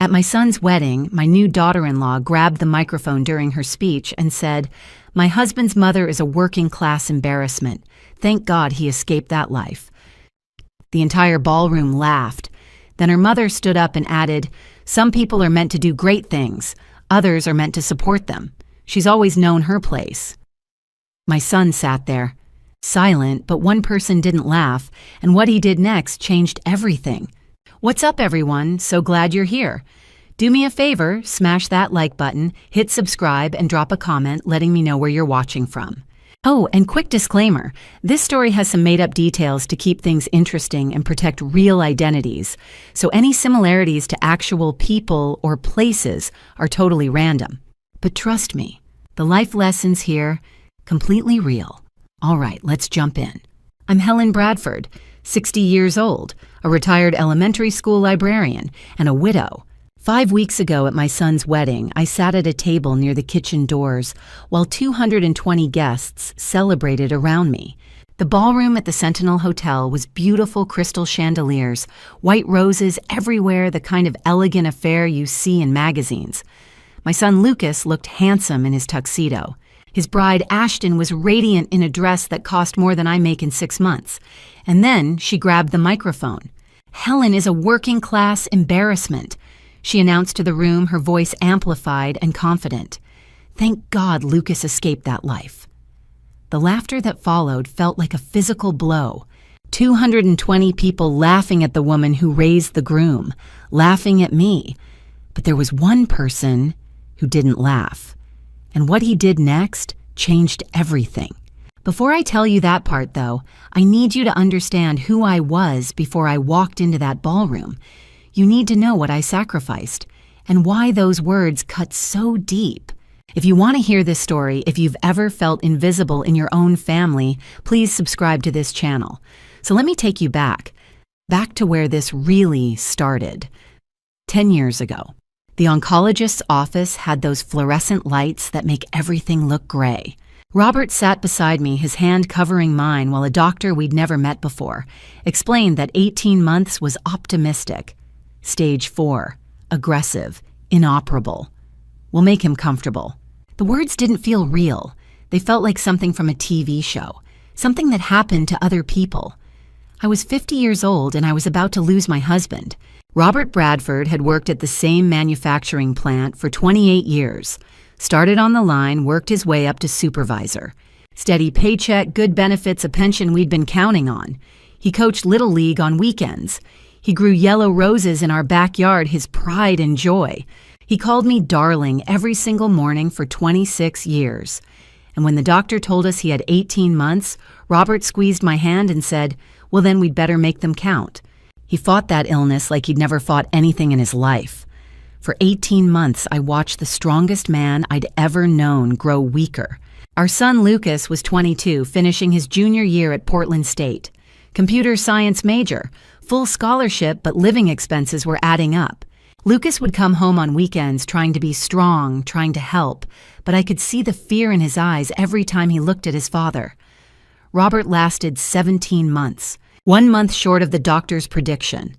At my son's wedding, my new daughter-in-law grabbed the microphone during her speech and said, "My husband's mother is a working-class embarrassment. Thank God he escaped that life." The entire ballroom laughed. Then her mother stood up and added, "Some people are meant to do great things. Others are meant to support them. She's always known her place." My son sat there, silent, but one person didn't laugh, and what he did next changed everything. What's up, everyone? So glad you're here. Do me a favor, smash that like button, hit subscribe, and drop a comment letting me know where you're watching from. Oh, and quick disclaimer, this story has some made-up details to keep things interesting and protect real identities, so any similarities to actual people or places are totally random. But trust me, the life lessons here, completely real. All right, let's jump in. I'm Helen Bradford, 60 years old, a retired elementary school librarian, and a widow. 5 weeks ago at my son's wedding, I sat at a table near the kitchen doors while 220 guests celebrated around me. The ballroom at the Sentinel Hotel was beautiful crystal chandeliers, white roses everywhere, the kind of elegant affair you see in magazines. My son Lucas looked handsome in his tuxedo. His bride Ashton was radiant in a dress that cost more than I make in 6 months. And then she grabbed the microphone. "Helen is a working-class embarrassment," she announced to the room, her voice amplified and confident. Thank God Lucas escaped that life. The laughter that followed felt like a physical blow. 220 people laughing at the woman who raised the groom, laughing at me. But there was one person who didn't laugh. And what he did next changed everything. Before I tell you that part, though, I need you to understand who I was before I walked into that ballroom. You need to know what I sacrificed and why those words cut so deep. If you want to hear this story, if you've ever felt invisible in your own family, please subscribe to this channel. So let me take you back to where this really started. 10 years ago. The oncologist's office had those fluorescent lights that make everything look gray. Robert sat beside me, his hand covering mine, while a doctor we'd never met before explained that 18 months was optimistic. Stage 4, aggressive, inoperable. We'll make him comfortable. The words didn't feel real. They felt like something from a TV show, something that happened to other people. I was 50 years old and I was about to lose my husband. Robert Bradford had worked at the same manufacturing plant for 28 years. Started on the line, worked his way up to supervisor. Steady paycheck, good benefits, a pension we'd been counting on. He coached Little League on weekends. He grew yellow roses in our backyard, his pride and joy. He called me darling every single morning for 26 years. And when the doctor told us he had 18 months, Robert squeezed my hand and said, "Well, then we'd better make them count." He fought that illness like he'd never fought anything in his life. For 18 months, I watched the strongest man I'd ever known grow weaker. Our son Lucas was 22, finishing his junior year at Portland State. Computer science major, full scholarship, but living expenses were adding up. Lucas would come home on weekends trying to be strong, trying to help, but I could see the fear in his eyes every time he looked at his father. Robert lasted 17 months. 1 month short of the doctor's prediction.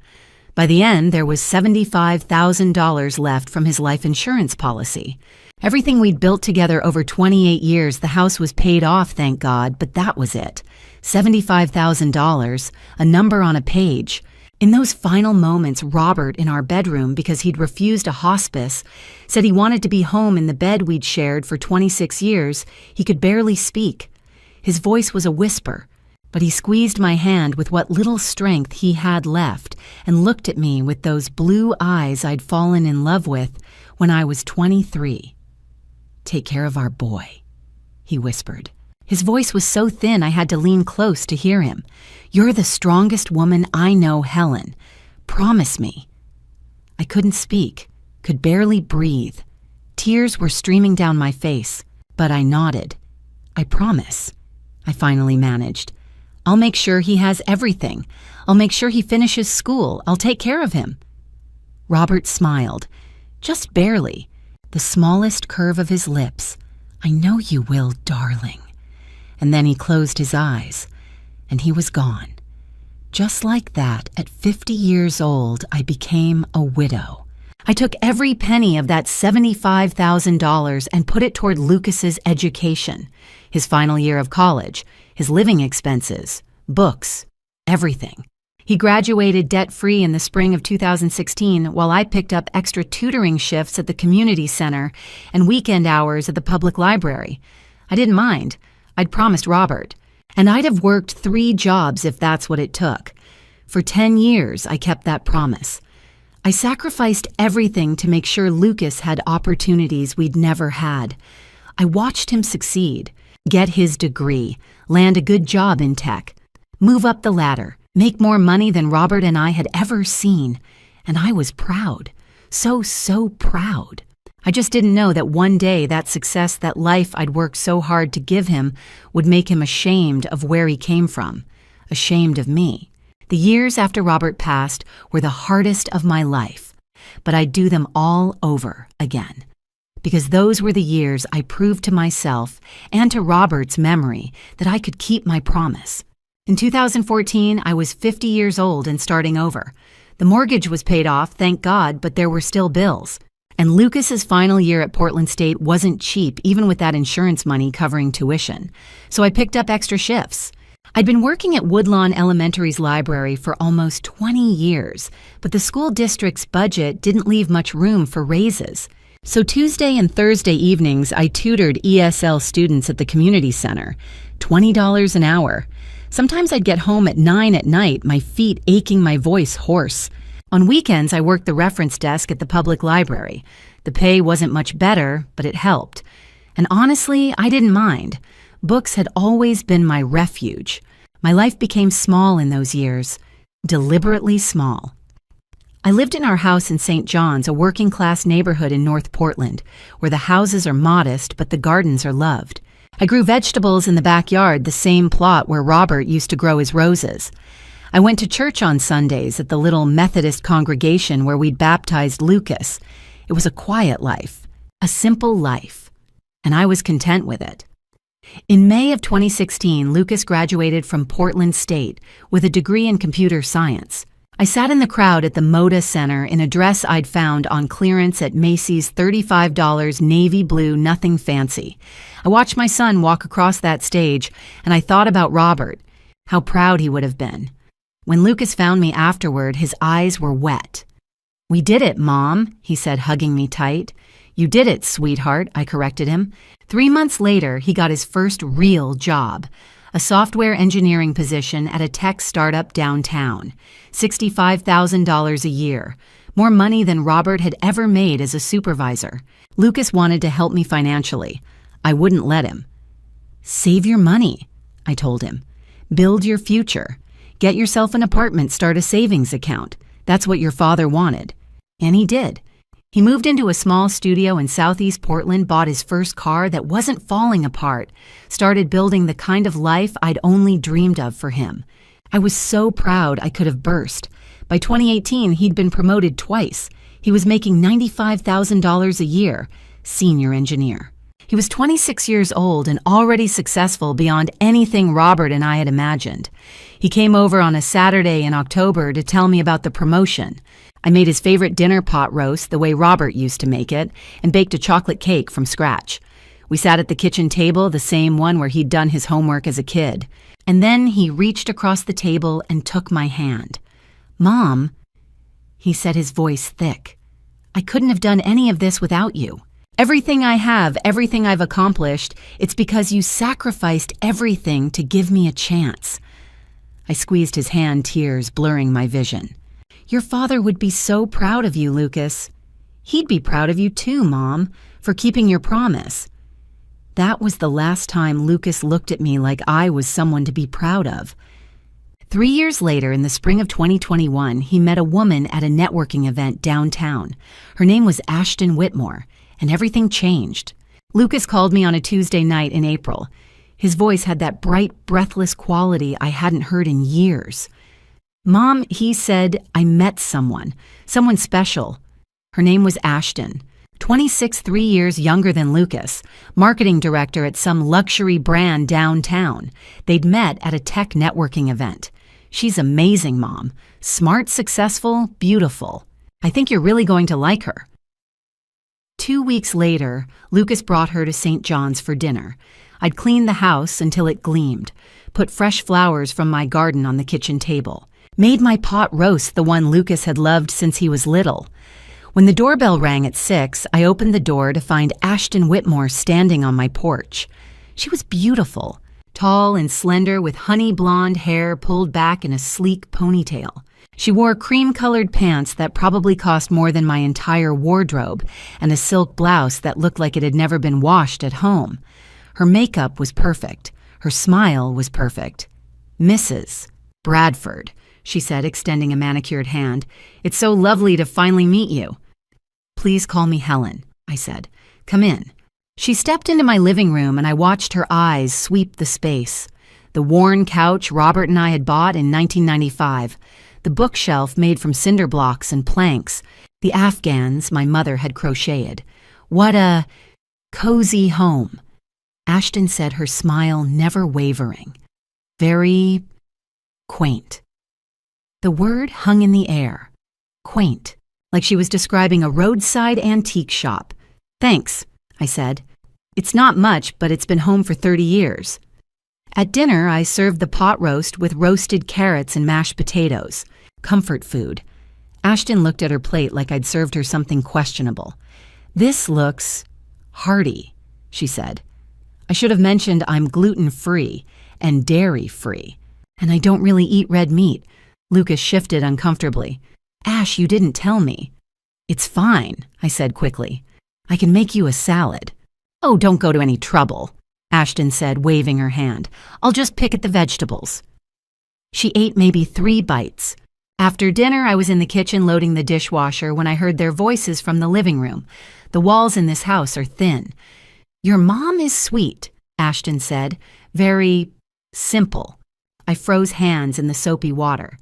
By the end, there was $75,000 left from his life insurance policy. Everything we'd built together over 28 years, the house was paid off, thank God, but that was it. $75,000, a number on a page. In those final moments, Robert, in our bedroom, because he'd refused a hospice, said he wanted to be home in the bed we'd shared for 26 years. He could barely speak. His voice was a whisper. But he squeezed my hand with what little strength he had left and looked at me with those blue eyes I'd fallen in love with when I was 23. "Take care of our boy," he whispered. His voice was so thin I had to lean close to hear him. "You're the strongest woman I know, Helen. Promise me." I couldn't speak, could barely breathe. Tears were streaming down my face, but I nodded. "I promise," I finally managed. "I'll make sure he has everything. I'll make sure he finishes school. I'll take care of him." Robert smiled, just barely, the smallest curve of his lips. "I know you will, darling." And then he closed his eyes, and he was gone. Just like that, at 50 years old, I became a widow. I took every penny of that $75,000 and put it toward Lucas's education, his final year of college, his living expenses, books, everything. He graduated debt-free in the spring of 2016 while I picked up extra tutoring shifts at the community center and weekend hours at the public library. I didn't mind. I'd promised Robert. And I'd have worked 3 jobs if that's what it took. For 10 years, I kept that promise. I sacrificed everything to make sure Lucas had opportunities we'd never had. I watched him succeed, get his degree, land a good job in tech, move up the ladder, make more money than Robert and I had ever seen. And I was proud. So proud. I just didn't know that one day that success, that life I'd worked so hard to give him, would make him ashamed of where he came from, ashamed of me. The years after Robert passed were the hardest of my life, but I'd do them all over again. Because those were the years I proved to myself and to Robert's memory that I could keep my promise. In 2014, I was 50 years old and starting over. The mortgage was paid off, thank God, but there were still bills. And Lucas's final year at Portland State wasn't cheap, even with that insurance money covering tuition. So I picked up extra shifts. I'd been working at Woodlawn Elementary's library for almost 20 years, but the school district's budget didn't leave much room for raises. So Tuesday and Thursday evenings, I tutored ESL students at the community center, $20 an hour. Sometimes I'd get home at 9 at night, my feet aching, my voice hoarse. On weekends, I worked the reference desk at the public library. The pay wasn't much better, but it helped. And honestly, I didn't mind. Books had always been my refuge. My life became small in those years, deliberately small. I lived in our house in St. John's, a working-class neighborhood in North Portland, where the houses are modest but the gardens are loved. I grew vegetables in the backyard, the same plot where Robert used to grow his roses. I went to church on Sundays at the little Methodist congregation where we'd baptized Lucas. It was a quiet life, a simple life, and I was content with it. In May of 2016, Lucas graduated from Portland State with a degree in computer science. I sat in the crowd at the Moda Center in a dress I'd found on clearance at Macy's $35 navy blue, nothing fancy. I watched my son walk across that stage, and I thought about Robert, how proud he would have been. When Lucas found me afterward, his eyes were wet. "We did it, Mom," he said, hugging me tight. "You did it, sweetheart," I corrected him. 3 months later, he got his first real job, a software engineering position at a tech startup downtown, $65,000 a year, more money than Robert had ever made as a supervisor. Lucas wanted to help me financially. I wouldn't let him. "Save your money," I told him. "Build your future. Get yourself an apartment, start a savings account. That's what your father wanted." And he did. He moved into a small studio in Southeast Portland, bought his first car that wasn't falling apart, started building the kind of life I'd only dreamed of for him. I was so proud I could have burst. By 2018, he'd been promoted twice. He was making $95,000 a year, senior engineer. He was 26 years old and already successful beyond anything Robert and I had imagined. He came over on a Saturday in October to tell me about the promotion. I made his favorite dinner pot roast the way Robert used to make it and baked a chocolate cake from scratch. We sat at the kitchen table, the same one where he'd done his homework as a kid. And then he reached across the table and took my hand. "Mom," he said, his voice thick, "I couldn't have done any of this without you. Everything I have, everything I've accomplished, it's because you sacrificed everything to give me a chance." I squeezed his hand, tears blurring my vision. "Your father would be so proud of you, Lucas. He'd be proud of you too, Mom, for keeping your promise." That was the last time Lucas looked at me like I was someone to be proud of. 3 years later, in the spring of 2021, he met a woman at a networking event downtown. Her name was Ashton Whitmore, and everything changed. Lucas called me on a Tuesday night in April. His voice had that bright, breathless quality I hadn't heard in years. "Mom," he said, "I met someone special. Her name was Ashton. 26, 3 years younger than Lucas, marketing director at some luxury brand downtown. They'd met at a tech networking event. She's amazing, Mom. Smart, successful, beautiful." I think you're really going to like her." 2 weeks later, Lucas brought her to St. John's for dinner. I'd cleaned the house until it gleamed, put fresh flowers from my garden on the kitchen table, made my pot roast the one Lucas had loved since he was little. When the doorbell rang at 6, I opened the door to find Ashton Whitmore standing on my porch. She was beautiful, tall and slender with honey blonde hair pulled back in a sleek ponytail. She wore cream-colored pants that probably cost more than my entire wardrobe and a silk blouse that looked like it had never been washed at home. Her makeup was perfect. Her smile was perfect. "Mrs. Bradford," she said, extending a manicured hand. "It's so lovely to finally meet you." "Please call me Helen," I said. "Come in." She stepped into my living room and I watched her eyes sweep the space. The worn couch Robert and I had bought in 1995, the bookshelf made from cinder blocks and planks, the Afghans my mother had crocheted. What a cozy home. Ashton said, her smile never wavering. Very quaint. The word hung in the air. Quaint, like she was describing a roadside antique shop. "Thanks," I said. "It's not much, but it's been home for 30 years. At dinner, I served the pot roast with roasted carrots and mashed potatoes. Comfort food. Ashton looked at her plate like I'd served her something questionable. "This looks hearty," she said. I should have mentioned I'm gluten-free and dairy-free, and I don't really eat red meat. Lucas shifted uncomfortably. "Ash, you didn't tell me." "It's fine," I said quickly. "I can make you a salad." "Oh, don't go to any trouble," Ashton said, waving her hand. "I'll just pick at the vegetables." She ate maybe 3 bites. After dinner, I was in the kitchen loading the dishwasher when I heard their voices from the living room. The walls in this house are thin. "Your mom is sweet," Ashton said. "Very simple." I froze hands in the soapy water.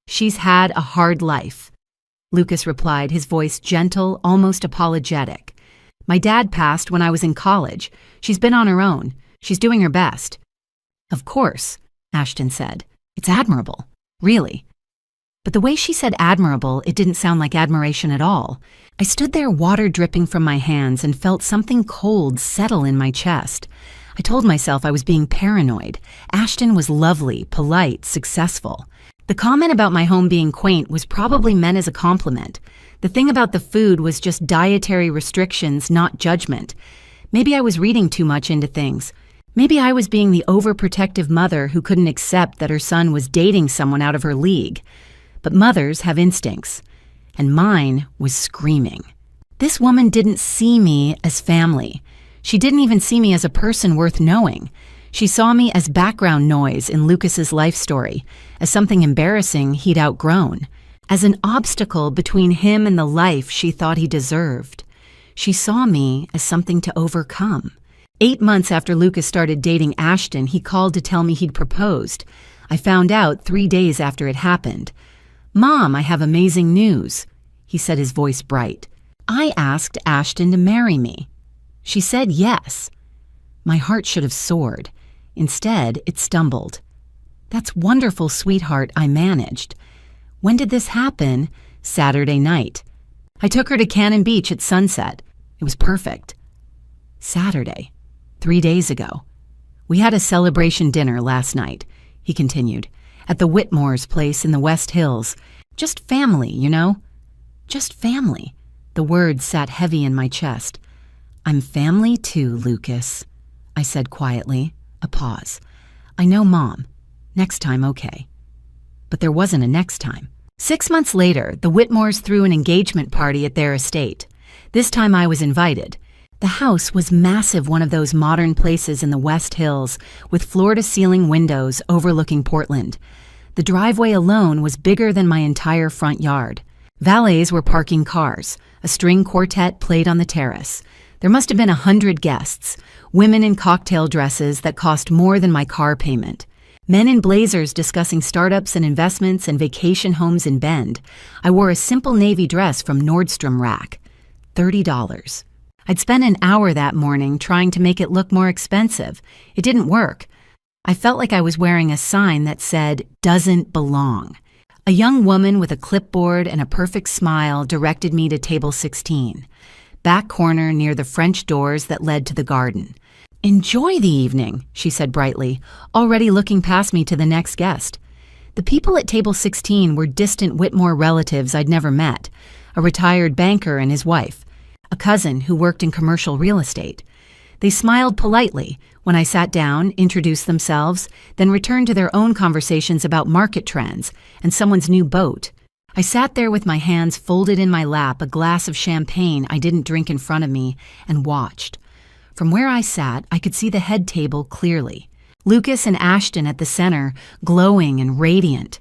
"She's had a hard life," Lucas replied, his voice gentle, almost apologetic. "My dad passed when I was in college. She's been on her own. She's doing her best." "Of course," Ashton said. "It's admirable. Really." But the way she said admirable, it didn't sound like admiration at all. I stood there, water dripping from my hands, and felt something cold settle in my chest. I told myself I was being paranoid. Ashton was lovely, polite, successful. The comment about my home being quaint was probably meant as a compliment. The thing about the food was just dietary restrictions, not judgment. Maybe I was reading too much into things. Maybe I was being the overprotective mother who couldn't accept that her son was dating someone out of her league. But mothers have instincts, and mine was screaming. This woman didn't see me as family. She didn't even see me as a person worth knowing. She saw me as background noise in Lucas's life story, as something embarrassing he'd outgrown, as an obstacle between him and the life she thought he deserved. She saw me as something to overcome. 8 months after Lucas started dating Ashton, he called to tell me he'd proposed. I found out 3 days after it happened. "Mom, I have amazing news," he said, his voice bright. "I asked Ashton to marry me." She said yes. My heart should have soared. Instead, it stumbled. "That's wonderful, sweetheart," I managed. "When did this happen?" "Saturday night. I took her to Cannon Beach at sunset. It was perfect." "Saturday. 3 days ago. We had a celebration dinner last night," he continued, "at the Whitmore's place in the West Hills. Just family, you know? Just family." The words sat heavy in my chest. "I'm family too, Lucas," I said quietly. A pause. "I know, Mom. Next time, okay." But there wasn't a next time. 6 months later, the Whitmores threw an engagement party at their estate. This time I was invited. The house was massive, one of those modern places in the West Hills with floor-to-ceiling windows overlooking Portland. The driveway alone was bigger than my entire front yard. Valets were parking cars. A string quartet played on the terrace. There must have been 100 guests, women in cocktail dresses that cost more than my car payment. Men in blazers discussing startups and investments and vacation homes in Bend. I wore a simple navy dress from Nordstrom Rack. $30. I'd spent an hour that morning trying to make it look more expensive. It didn't work. I felt like I was wearing a sign that said, "Doesn't belong." A young woman with a clipboard and a perfect smile directed me to table 16, back corner near the French doors that led to the garden. "Enjoy the evening," she said brightly, already looking past me to the next guest. The people at table 16 were distant Whitmore relatives I'd never met, a retired banker and his wife, a cousin who worked in commercial real estate. They smiled politely when I sat down, introduced themselves, then returned to their own conversations about market trends and someone's new boat. I sat there with my hands folded in my lap, a glass of champagne I didn't drink in front of me, and watched. From where I sat, I could see the head table clearly. Lucas and Ashton at the center, glowing and radiant.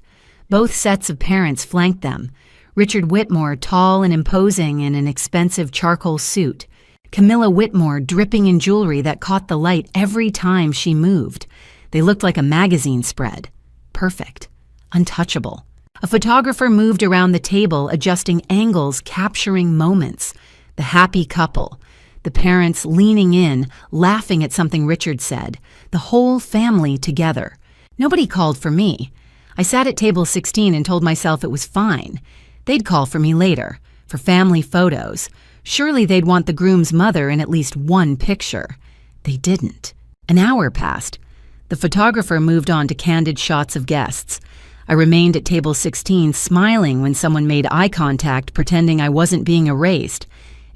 Both sets of parents flanked them. Richard Whitmore, tall and imposing in an expensive charcoal suit. Camilla Whitmore, dripping in jewelry that caught the light every time she moved. They looked like a magazine spread. Perfect. Untouchable. A photographer moved around the table, adjusting angles, capturing moments. The happy couple. The parents leaning in, laughing at something Richard said. The whole family together. Nobody called for me. I sat at table 16 and told myself it was fine. They'd call for me later, for family photos. Surely they'd want the groom's mother in at least one picture. They didn't. An hour passed. The photographer moved on to candid shots of guests. I remained at table 16, smiling when someone made eye contact, pretending I wasn't being erased.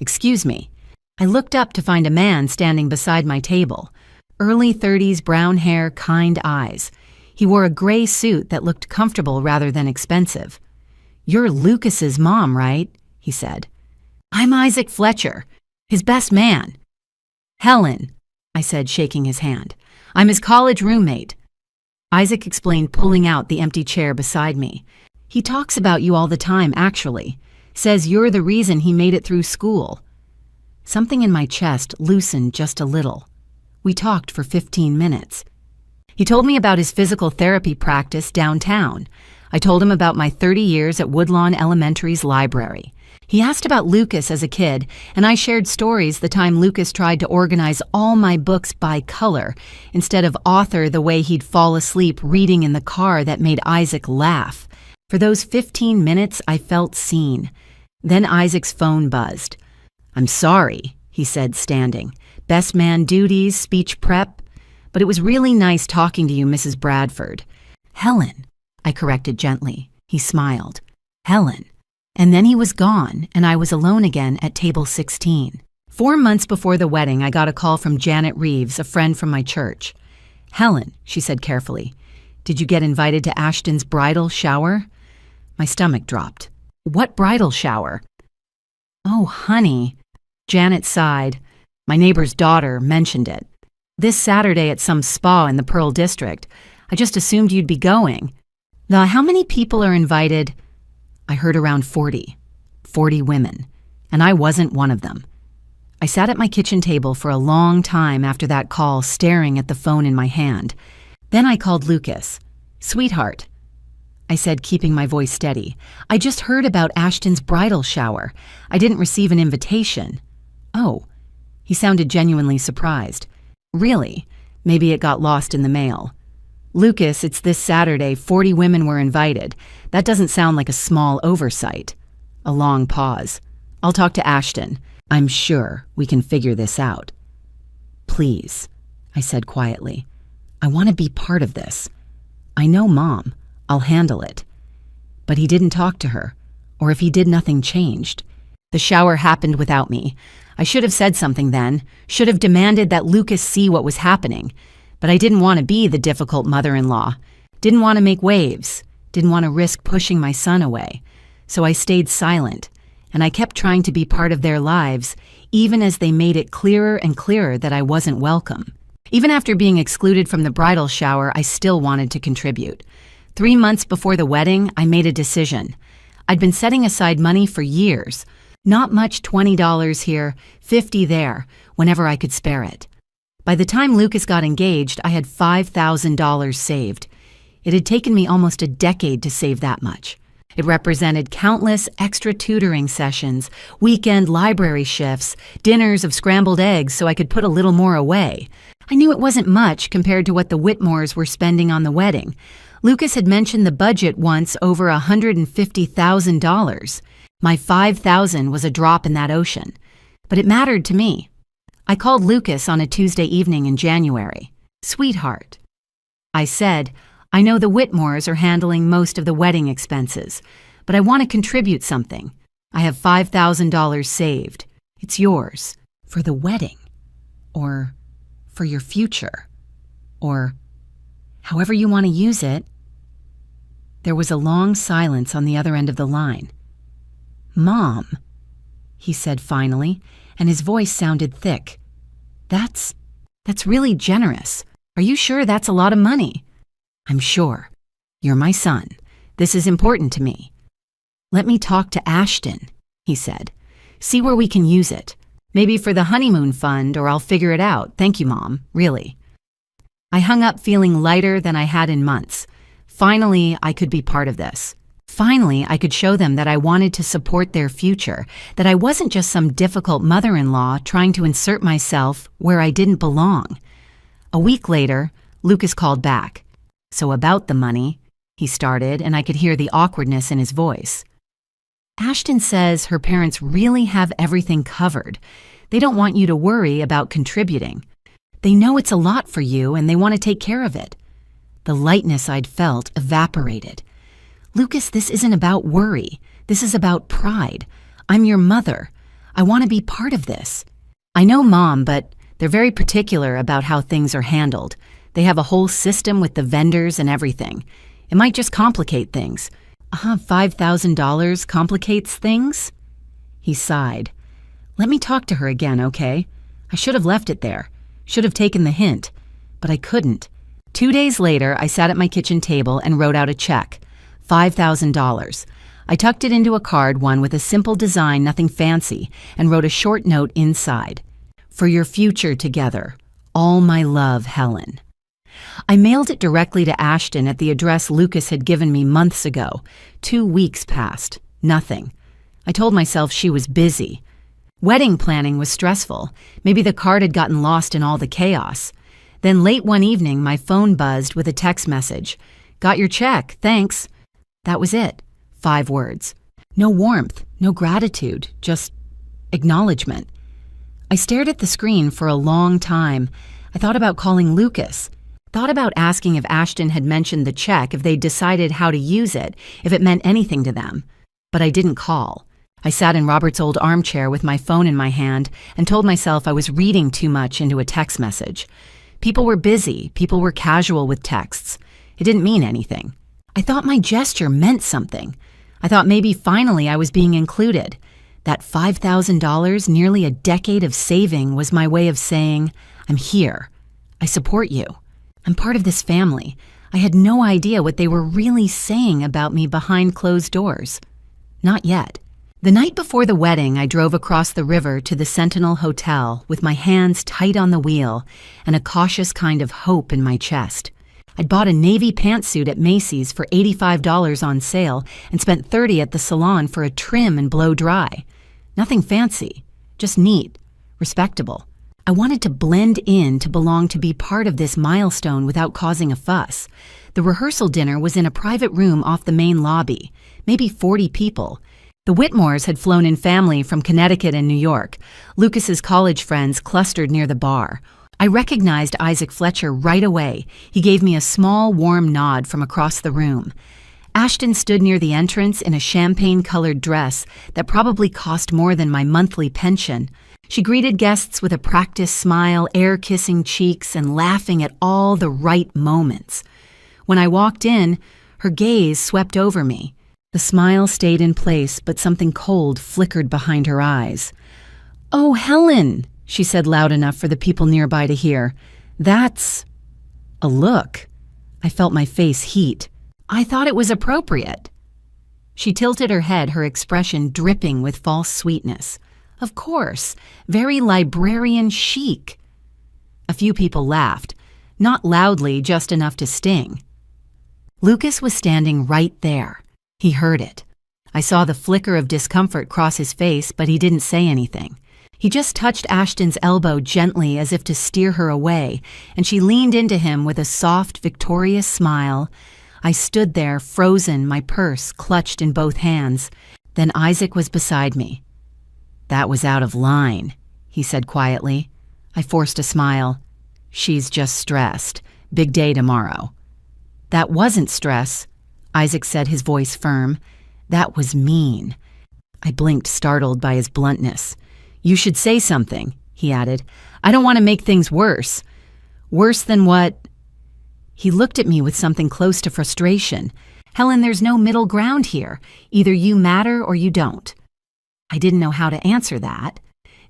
"Excuse me." I looked up to find a man standing beside my table. Early 30s, brown hair, kind eyes. He wore a gray suit that looked comfortable rather than expensive. "You're Lucas's mom, right?" he said. "I'm Isaac Fletcher, his best man." "Helen," I said, shaking his hand. "I'm his college roommate." Isaac explained, pulling out the empty chair beside me. "He talks about you all the time, actually. Says you're the reason he made it through school." Something in my chest loosened just a little. We talked for 15 minutes. He told me about his physical therapy practice downtown. I told him about my 30 years at Woodlawn Elementary's library. He asked about Lucas as a kid, and I shared stories the time Lucas tried to organize all my books by color instead of author, the way he'd fall asleep reading in the car that made Isaac laugh. For those 15 minutes, I felt seen. Then Isaac's phone buzzed. "I'm sorry," he said, standing. "Best man duties, speech prep. But it was really nice talking to you, Mrs. Bradford." "Helen," I corrected gently. He smiled. "Helen." And then he was gone, and I was alone again at table 16. 4 months before the wedding, I got a call from Janet Reeves, a friend from my church. "Helen," she said carefully, "did you get invited to Ashton's bridal shower?" My stomach dropped. "What bridal shower?" "Oh, honey." Janet sighed. "My neighbor's daughter mentioned it. This Saturday at some spa in the Pearl District. I just assumed you'd be going." How many people are invited?" I heard around 40. 40 women. And I wasn't one of them. I sat at my kitchen table for a long time after that call, staring at the phone in my hand. Then I called Lucas. "Sweetheart," I said, keeping my voice steady. "I just heard about Ashton's bridal shower. I didn't receive an invitation." "Oh." He sounded genuinely surprised. "Really? Maybe it got lost in the mail." "Lucas, it's this Saturday. 40 women were invited. That doesn't sound like a small oversight." A long pause. "I'll talk to Ashton. I'm sure we can figure this out." "Please," I said quietly. "I want to be part of this. I know Mom. I'll handle it." But he didn't talk to her. Or if he did, nothing changed. The shower happened without me. I should have said something then. Should have demanded that Lucas see what was happening. But I didn't want to be the difficult mother-in-law. Didn't want to make waves. Didn't want to risk pushing my son away. So I stayed silent, and I kept trying to be part of their lives, even as they made it clearer and clearer that I wasn't welcome. Even after being excluded from the bridal shower, I still wanted to contribute. 3 months before the wedding, I made a decision. I'd been setting aside money for years. Not much, $20 here, $50 there, whenever I could spare it. By the time Lucas got engaged, I had $5,000 saved. It had taken me almost a decade to save that much. It represented countless extra tutoring sessions, weekend library shifts, dinners of scrambled eggs so I could put a little more away. I knew it wasn't much compared to what the Whitmores were spending on the wedding. Lucas had mentioned the budget once over $150,000. My $5,000 was a drop in that ocean, but it mattered to me. I called Lucas on a Tuesday evening in January. "Sweetheart," I said, "I know the Whitmores are handling most of the wedding expenses, but I want to contribute something. I have $5,000 saved. It's yours for the wedding, or for your future, or however you want to use it." There was a long silence on the other end of the line. "Mom," he said finally, and his voice sounded thick. That's really generous. Are you sure that's a lot of money?" "I'm sure. You're my son. This is important to me." "Let me talk to Ashton," he said. "See where we can use it. Maybe for the honeymoon fund, or I'll figure it out. Thank you, Mom, really." I hung up feeling lighter than I had in months. Finally, I could be part of this. Finally, I could show them that I wanted to support their future, that I wasn't just some difficult mother-in-law trying to insert myself where I didn't belong. A week later, Lucas called back. "So about the money," he started, and I could hear the awkwardness in his voice. "Ashton says her parents really have everything covered. They don't want you to worry about contributing. They know it's a lot for you and they want to take care of it." The lightness I'd felt evaporated. "Lucas, this isn't about worry. This is about pride. I'm your mother. I want to be part of this. I know Mom, but they're very particular about how things are handled. They have a whole system with the vendors and everything. It might just complicate things." $5,000 complicates things?" He sighed. "Let me talk to her again, okay? I should have left it there. Should have taken the hint. But I couldn't. 2 days later, I sat at my kitchen table and wrote out a check. $5,000. I tucked it into a card, one with a simple design, nothing fancy, and wrote a short note inside. "For your future together. All my love, Helen." I mailed it directly to Ashton at the address Lucas had given me months ago. 2 weeks passed. Nothing. I told myself she was busy. Wedding planning was stressful. Maybe the card had gotten lost in all the chaos. Then late one evening, my phone buzzed with a text message. "Got your check, thanks." That was it. 5 words. No warmth, no gratitude, just acknowledgement. I stared at the screen for a long time. I thought about calling Lucas. Thought about asking if Ashton had mentioned the check, if they'd decided how to use it, if it meant anything to them. But I didn't call. I sat in Robert's old armchair with my phone in my hand and told myself I was reading too much into a text message. People were busy. People were casual with texts. It didn't mean anything. I thought my gesture meant something. I thought maybe finally I was being included. That $5,000, nearly a decade of saving, was my way of saying, "I'm here. I support you. I'm part of this family." I had no idea what they were really saying about me behind closed doors. Not yet. The night before the wedding, I drove across the river to the Sentinel Hotel with my hands tight on the wheel and a cautious kind of hope in my chest. I'd bought a navy pantsuit at Macy's for $85 on sale and spent $30 at the salon for a trim and blow dry. Nothing fancy, just neat, respectable. I wanted to blend in, to belong, to be part of this milestone without causing a fuss. The rehearsal dinner was in a private room off the main lobby, maybe 40 people. The Whitmores had flown in family from Connecticut and New York. Lucas's college friends clustered near the bar. I recognized Isaac Fletcher right away. He gave me a small, warm nod from across the room. Ashton stood near the entrance in a champagne-colored dress that probably cost more than my monthly pension. She greeted guests with a practiced smile, air-kissing cheeks, and laughing at all the right moments. When I walked in, her gaze swept over me. The smile stayed in place, but something cold flickered behind her eyes. "Oh, Helen," she said loud enough for the people nearby to hear. "That's a look." I felt my face heat. "I thought it was appropriate." She tilted her head, her expression dripping with false sweetness. "Of course, very librarian chic." A few people laughed, not loudly, just enough to sting. Lucas was standing right there. He heard it. I saw the flicker of discomfort cross his face, but he didn't say anything. He just touched Ashton's elbow gently as if to steer her away, and she leaned into him with a soft, victorious smile. I stood there, frozen, my purse clutched in both hands. Then Isaac was beside me. "That was out of line," he said quietly. I forced a smile. "She's just stressed. Big day tomorrow." "That wasn't stress," Isaac said, his voice firm. "That was mean." I blinked, startled by his bluntness. "You should say something," he added. "I don't want to make things worse." "Worse than what?" He looked at me with something close to frustration. "Helen, there's no middle ground here. Either you matter or you don't." I didn't know how to answer that.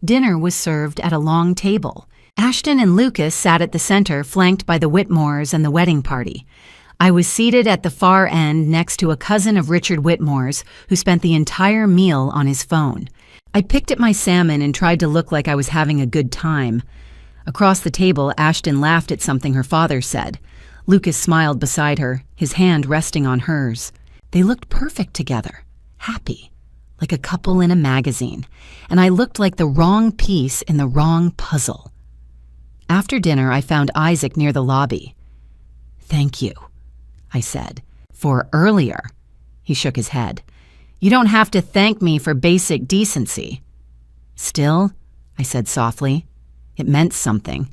Dinner was served at a long table. Ashton and Lucas sat at the center, flanked by the Whitmores and the wedding party. I was seated at the far end next to a cousin of Richard Whitmore's who spent the entire meal on his phone. I picked at my salmon and tried to look like I was having a good time. Across the table, Ashton laughed at something her father said. Lucas smiled beside her, his hand resting on hers. They looked perfect together, happy, like a couple in a magazine, and I looked like the wrong piece in the wrong puzzle. After dinner, I found Isaac near the lobby. "Thank you," I said. "For earlier." He shook his head. "You don't have to thank me for basic decency." "Still," I said softly, "it meant something."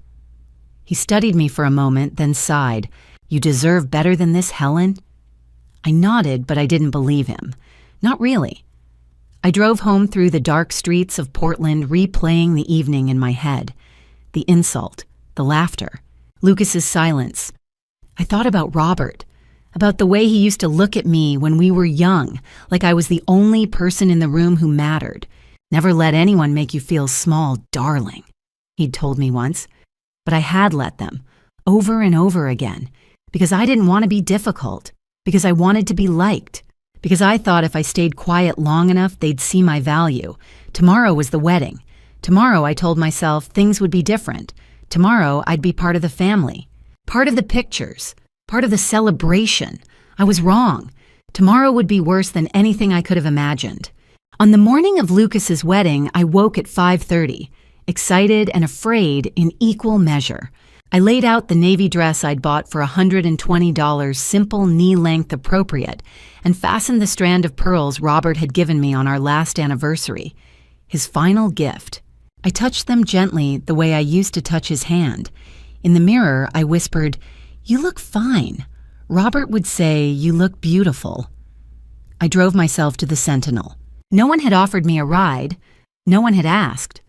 He studied me for a moment, then sighed. "You deserve better than this, Helen?" I nodded, but I didn't believe him. Not really. I drove home through the dark streets of Portland, replaying the evening in my head. The insult, the laughter, Lucas's silence. I thought about Robert, about the way he used to look at me when we were young, like I was the only person in the room who mattered. "Never let anyone make you feel small, darling," he'd told me once. But I had let them, over and over again, because I didn't want to be difficult, because I wanted to be liked, because I thought if I stayed quiet long enough, they'd see my value. Tomorrow was the wedding. Tomorrow, I told myself, things would be different. Tomorrow, I'd be part of the family, part of the pictures, part of the celebration. I was wrong. Tomorrow would be worse than anything I could have imagined. On the morning of Lucas's wedding, I woke at 5:30, excited and afraid in equal measure. I laid out the navy dress I'd bought for $120, simple, knee-length, appropriate, and fastened the strand of pearls Robert had given me on our last anniversary, his final gift. I touched them gently the way I used to touch his hand. In the mirror, I whispered, "You look fine." Robert would say, "You look beautiful." I drove myself to the Sentinel. No one had offered me a ride. No one had asked.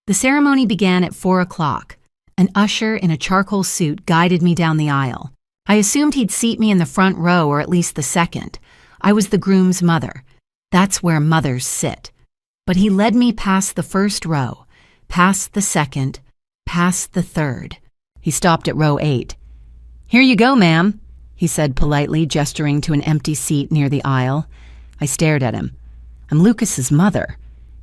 The ceremony began at 4 o'clock. An usher in a charcoal suit guided me down the aisle. I assumed he'd seat me in the front row or at least the second. I was the groom's mother. That's where mothers sit. But he led me past the first row, past the second, past the third. He stopped at row 8. "Here you go, ma'am," he said politely, gesturing to an empty seat near the aisle. I stared at him. "I'm Lucas's mother."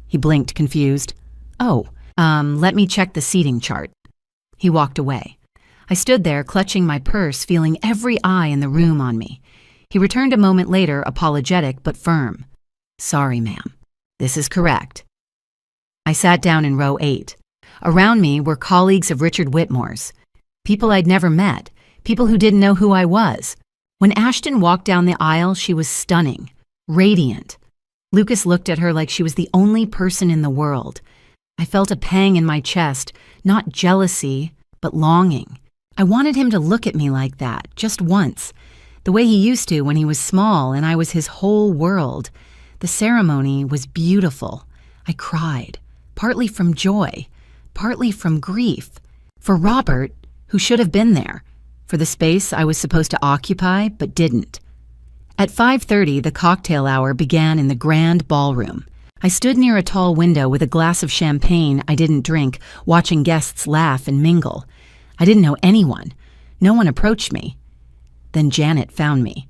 He blinked, confused. "Oh, let me check the seating chart." He walked away. I stood there, clutching my purse, feeling every eye in the room on me. He returned a moment later, apologetic but firm. "Sorry, ma'am. This is correct." I sat down in row 8. Around me were colleagues of Richard Whitmore's, people I'd never met, people who didn't know who I was. When Ashton walked down the aisle, she was stunning, radiant. Lucas looked at her like she was the only person in the world. I felt a pang in my chest, not jealousy, but longing. I wanted him to look at me like that, just once, the way he used to when he was small and I was his whole world. The ceremony was beautiful. I cried, partly from joy, partly from grief. For Robert, who should have been there, for the space I was supposed to occupy but didn't. At 5:30, the cocktail hour began in the grand ballroom. I stood near a tall window with a glass of champagne I didn't drink, watching guests laugh and mingle. I didn't know anyone. No one approached me. Then Janet found me.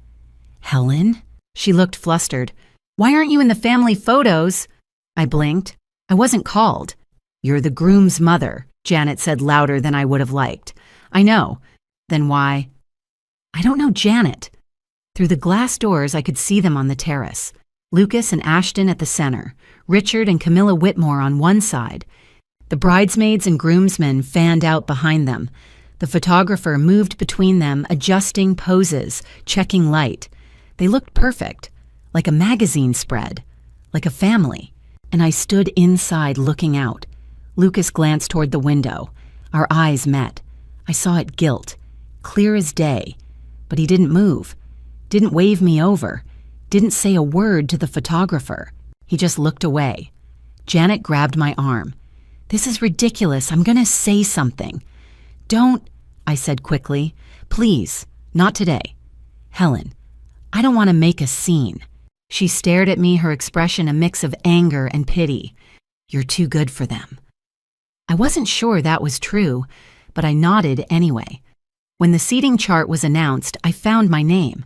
"Helen?" She looked flustered. "Why aren't you in the family photos?" I blinked. I wasn't called. "You're the groom's mother," Janet said louder than I would have liked. "I know. Then why?" "I don't know Janet." Through the glass doors, I could see them on the terrace. Lucas and Ashton at the center, Richard and Camilla Whitmore on one side. The bridesmaids and groomsmen fanned out behind them. The photographer moved between them, adjusting poses, checking light. They looked perfect, like a magazine spread, like a family, and I stood inside looking out. Lucas glanced toward the window. Our eyes met. I saw it gilt, clear as day, but he didn't move, didn't wave me over, didn't say a word to the photographer. He just looked away. Janet grabbed my arm. "This is ridiculous. I'm going to say something." "Don't," I said quickly. "Please, not today." "Helen, I don't want to make a scene." She stared at me, her expression a mix of anger and pity. "You're too good for them." I wasn't sure that was true, but I nodded anyway. When the seating chart was announced, I found my name.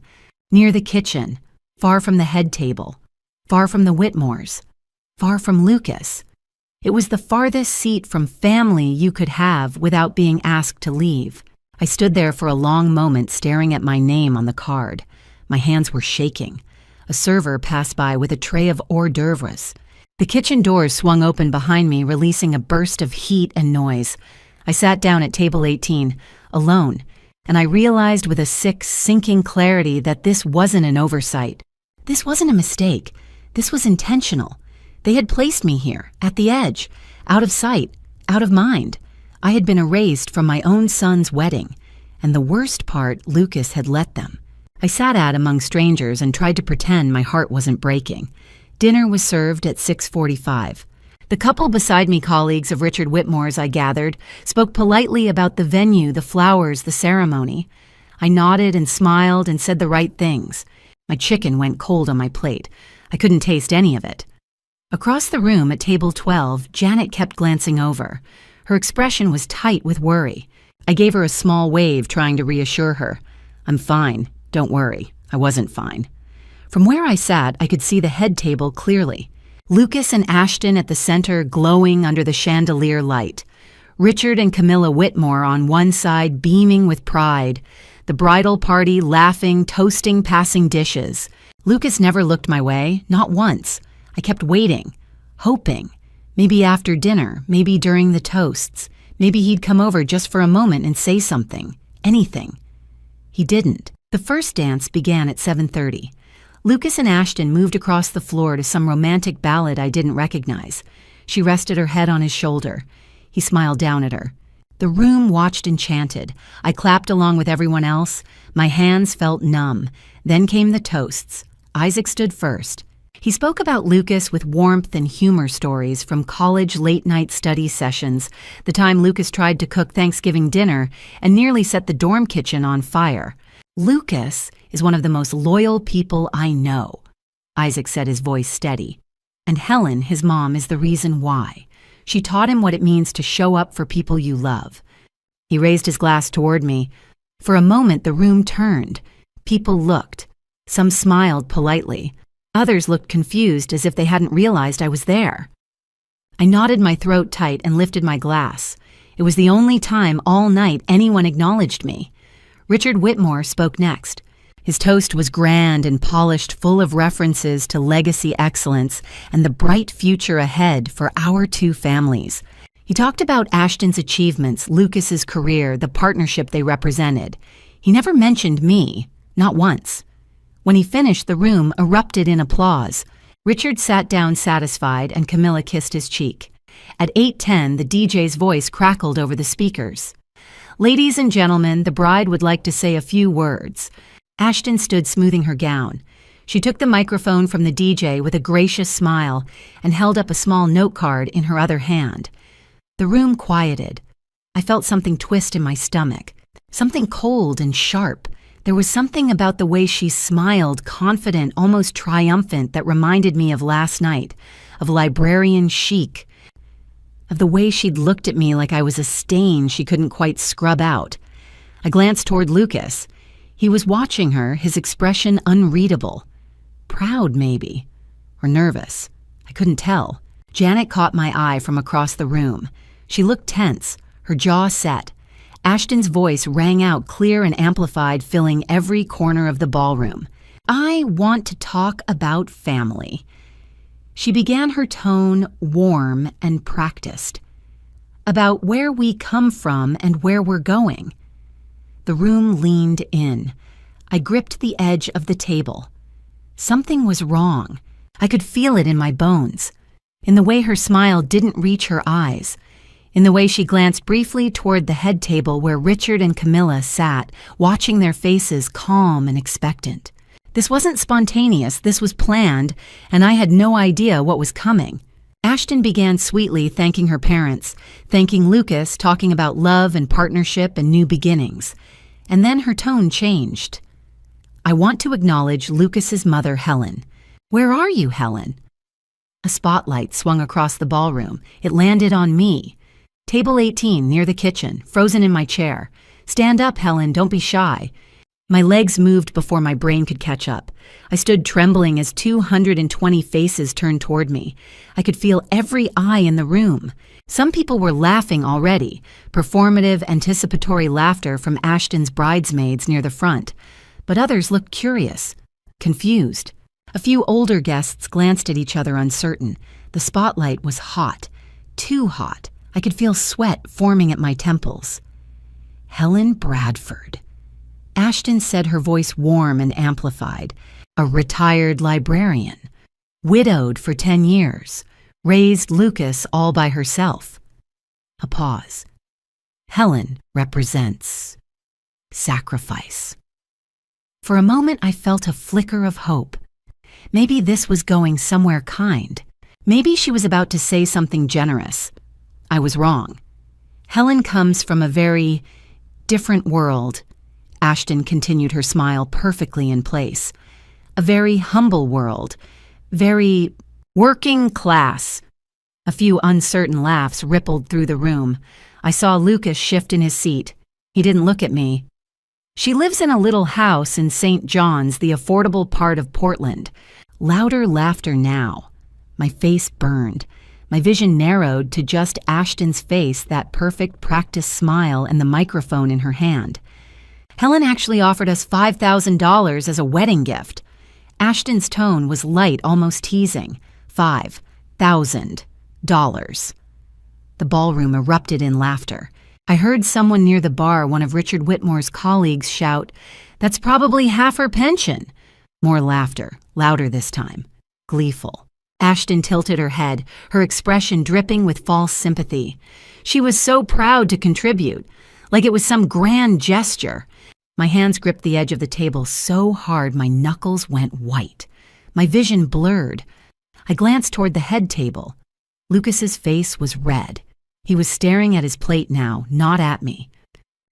Near the kitchen, far from the head table, far from the Whitmores, far from Lucas. It was the farthest seat from family you could have without being asked to leave. I stood there for a long moment staring at my name on the card. My hands were shaking. A server passed by with a tray of hors d'oeuvres. The kitchen doors swung open behind me, releasing a burst of heat and noise. I sat down at table 18, alone, and I realized with a sick, sinking clarity that this wasn't an oversight. This wasn't a mistake. This was intentional. They had placed me here, at the edge, out of sight, out of mind. I had been erased from my own son's wedding, and the worst part, Lucas had let them. I sat among strangers and tried to pretend my heart wasn't breaking. Dinner was served at 6:45. The couple beside me, colleagues of Richard Whitmore's, I gathered, spoke politely about the venue, the flowers, the ceremony. I nodded and smiled and said the right things. My chicken went cold on my plate. I couldn't taste any of it. Across the room at table 12, Janet kept glancing over. Her expression was tight with worry. I gave her a small wave, trying to reassure her. "I'm fine. Don't worry." I wasn't fine. From where I sat, I could see the head table clearly. Lucas and Ashton at the center, glowing under the chandelier light. Richard and Camilla Whitmore on one side, beaming with pride. The bridal party laughing, toasting, passing dishes. Lucas never looked my way, not once. I kept waiting, hoping. Maybe after dinner, maybe during the toasts. Maybe he'd come over just for a moment and say something, anything. He didn't. The first dance began at 7:30. Lucas and Ashton moved across the floor to some romantic ballad I didn't recognize. She rested her head on his shoulder. He smiled down at her. The room watched enchanted. I clapped along with everyone else. My hands felt numb. Then came the toasts. Isaac stood first. He spoke about Lucas with warmth and humor stories from college late-night study sessions, the time Lucas tried to cook Thanksgiving dinner and nearly set the dorm kitchen on fire. "Lucas is one of the most loyal people I know," Isaac said, his voice steady. "And Helen, his mom, is the reason why. She taught him what it means to show up for people you love." He raised his glass toward me. For a moment, the room turned. People looked. Some smiled politely. Others looked confused, as if they hadn't realized I was there. I knotted my throat tight and lifted my glass. It was the only time all night anyone acknowledged me. Richard Whitmore spoke next. His toast was grand and polished, full of references to legacy excellence and the bright future ahead for our two families. He talked about Ashton's achievements, Lucas's career, the partnership they represented. He never mentioned me, not once. When he finished, the room erupted in applause. Richard sat down satisfied, and Camilla kissed his cheek. At 8:10, the DJ's voice crackled over the speakers. "Ladies and gentlemen, the bride would like to say a few words." Ashton stood smoothing her gown. She took the microphone from the DJ with a gracious smile and held up a small note card in her other hand. The room quieted. I felt something twist in my stomach, something cold and sharp. There was something about the way she smiled, confident, almost triumphant, that reminded me of last night, of librarian chic, of the way she'd looked at me like I was a stain she couldn't quite scrub out. I glanced toward Lucas. He was watching her, his expression unreadable. Proud, maybe, or nervous. I couldn't tell. Janet caught my eye from across the room. She looked tense, her jaw set. Ashton's voice rang out clear and amplified, filling every corner of the ballroom. "I want to talk about family." She began her tone warm and practiced. "About where we come from and where we're going." The room leaned in. I gripped the edge of the table. Something was wrong. I could feel it in my bones. In the way her smile didn't reach her eyes. In the way she glanced briefly toward the head table where Richard and Camilla sat, watching their faces calm and expectant. This wasn't spontaneous, this was planned, and I had no idea what was coming. Ashton began sweetly thanking her parents, thanking Lucas, talking about love and partnership and new beginnings. And then her tone changed. I want to acknowledge Lucas's mother, Helen. Where are you, Helen? A spotlight swung across the ballroom. It landed on me. Table 18, near the kitchen, frozen in my chair. Stand up, Helen, don't be shy. My legs moved before my brain could catch up. I stood trembling as 220 faces turned toward me. I could feel every eye in the room. Some people were laughing already, performative, anticipatory laughter from Ashton's bridesmaids near the front. But others looked curious, confused. A few older guests glanced at each other uncertain. The spotlight was hot, too hot. I could feel sweat forming at my temples. Helen Bradford. Ashton said, her voice warm and amplified. A retired librarian. Widowed for 10 years. Raised Lucas all by herself. A pause. Helen represents sacrifice. For a moment I felt a flicker of hope. Maybe this was going somewhere kind. Maybe she was about to say something generous. I was wrong. Helen comes from a very different world. Ashton continued, her smile perfectly in place. A very humble world. Very working class. A few uncertain laughs rippled through the room. I saw Lucas shift in his seat. He didn't look at me. She lives in a little house in St. John's, the affordable part of Portland. Louder laughter now. My face burned. My vision narrowed to just Ashton's face, that perfect practice smile and the microphone in her hand. Helen actually offered us $5,000 as a wedding gift. Ashton's tone was light, almost teasing. $5,000. The ballroom erupted in laughter. I heard someone near the bar, one of Richard Whitmore's colleagues, shout, "That's probably half her pension." More laughter, louder this time, gleeful. Ashton tilted her head, her expression dripping with false sympathy. She was so proud to contribute, like it was some grand gesture. My hands gripped the edge of the table so hard my knuckles went white. My vision blurred. I glanced toward the head table. Lucas's face was red. He was staring at his plate now, not at me.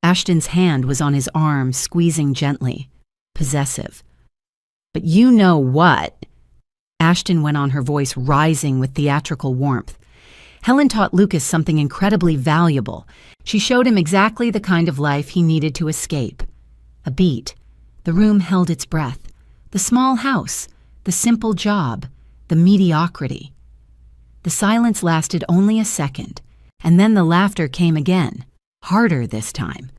Ashton's hand was on his arm, squeezing gently, possessive. "But you know what?" Ashton went on, her voice rising with theatrical warmth. Helen taught Lucas something incredibly valuable. She showed him exactly the kind of life he needed to escape. A beat. The room held its breath. The small house, the simple job, the mediocrity. The silence lasted only a second, and then the laughter came again, harder this time,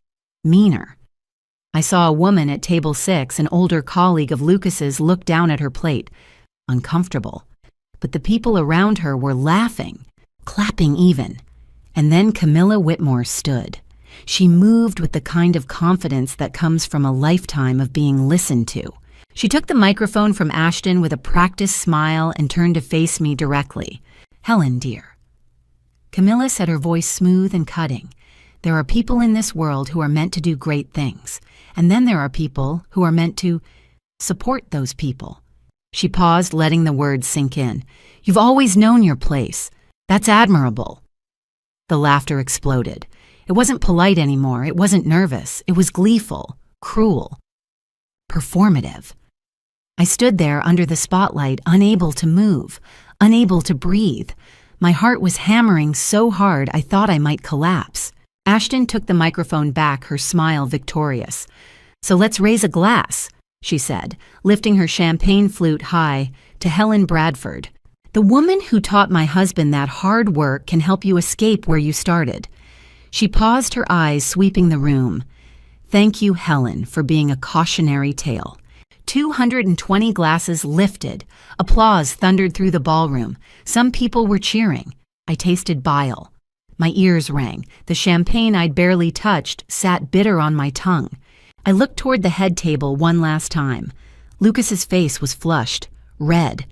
meaner. I saw a woman at table 6, an older colleague of Lucas's, look down at her plate, uncomfortable. But the people around her were laughing, clapping even. And then Camilla Whitmore stood. She moved with the kind of confidence that comes from a lifetime of being listened to. She took the microphone from Ashton with a practiced smile and turned to face me directly. "Helen, dear." Camilla said, her voice smooth and cutting. "There are people in this world who are meant to do great things. And then there are people who are meant to support those people." She paused, letting the words sink in. "You've always known your place. That's admirable." The laughter exploded. It wasn't polite anymore. It wasn't nervous. It was gleeful, cruel, performative. I stood there under the spotlight, unable to move, unable to breathe. My heart was hammering so hard I thought I might collapse. Ashton took the microphone back, her smile victorious. "So let's raise a glass," she said, lifting her champagne flute high, "to Helen Bradford. The woman who taught my husband that hard work can help you escape where you started." She paused, her eyes sweeping the room. "Thank you, Helen, for being a cautionary tale." 220 glasses lifted. Applause thundered through the ballroom. Some people were cheering. I tasted bile. My ears rang. The champagne I'd barely touched sat bitter on my tongue. I looked toward the head table one last time. Lucas's face was flushed, red.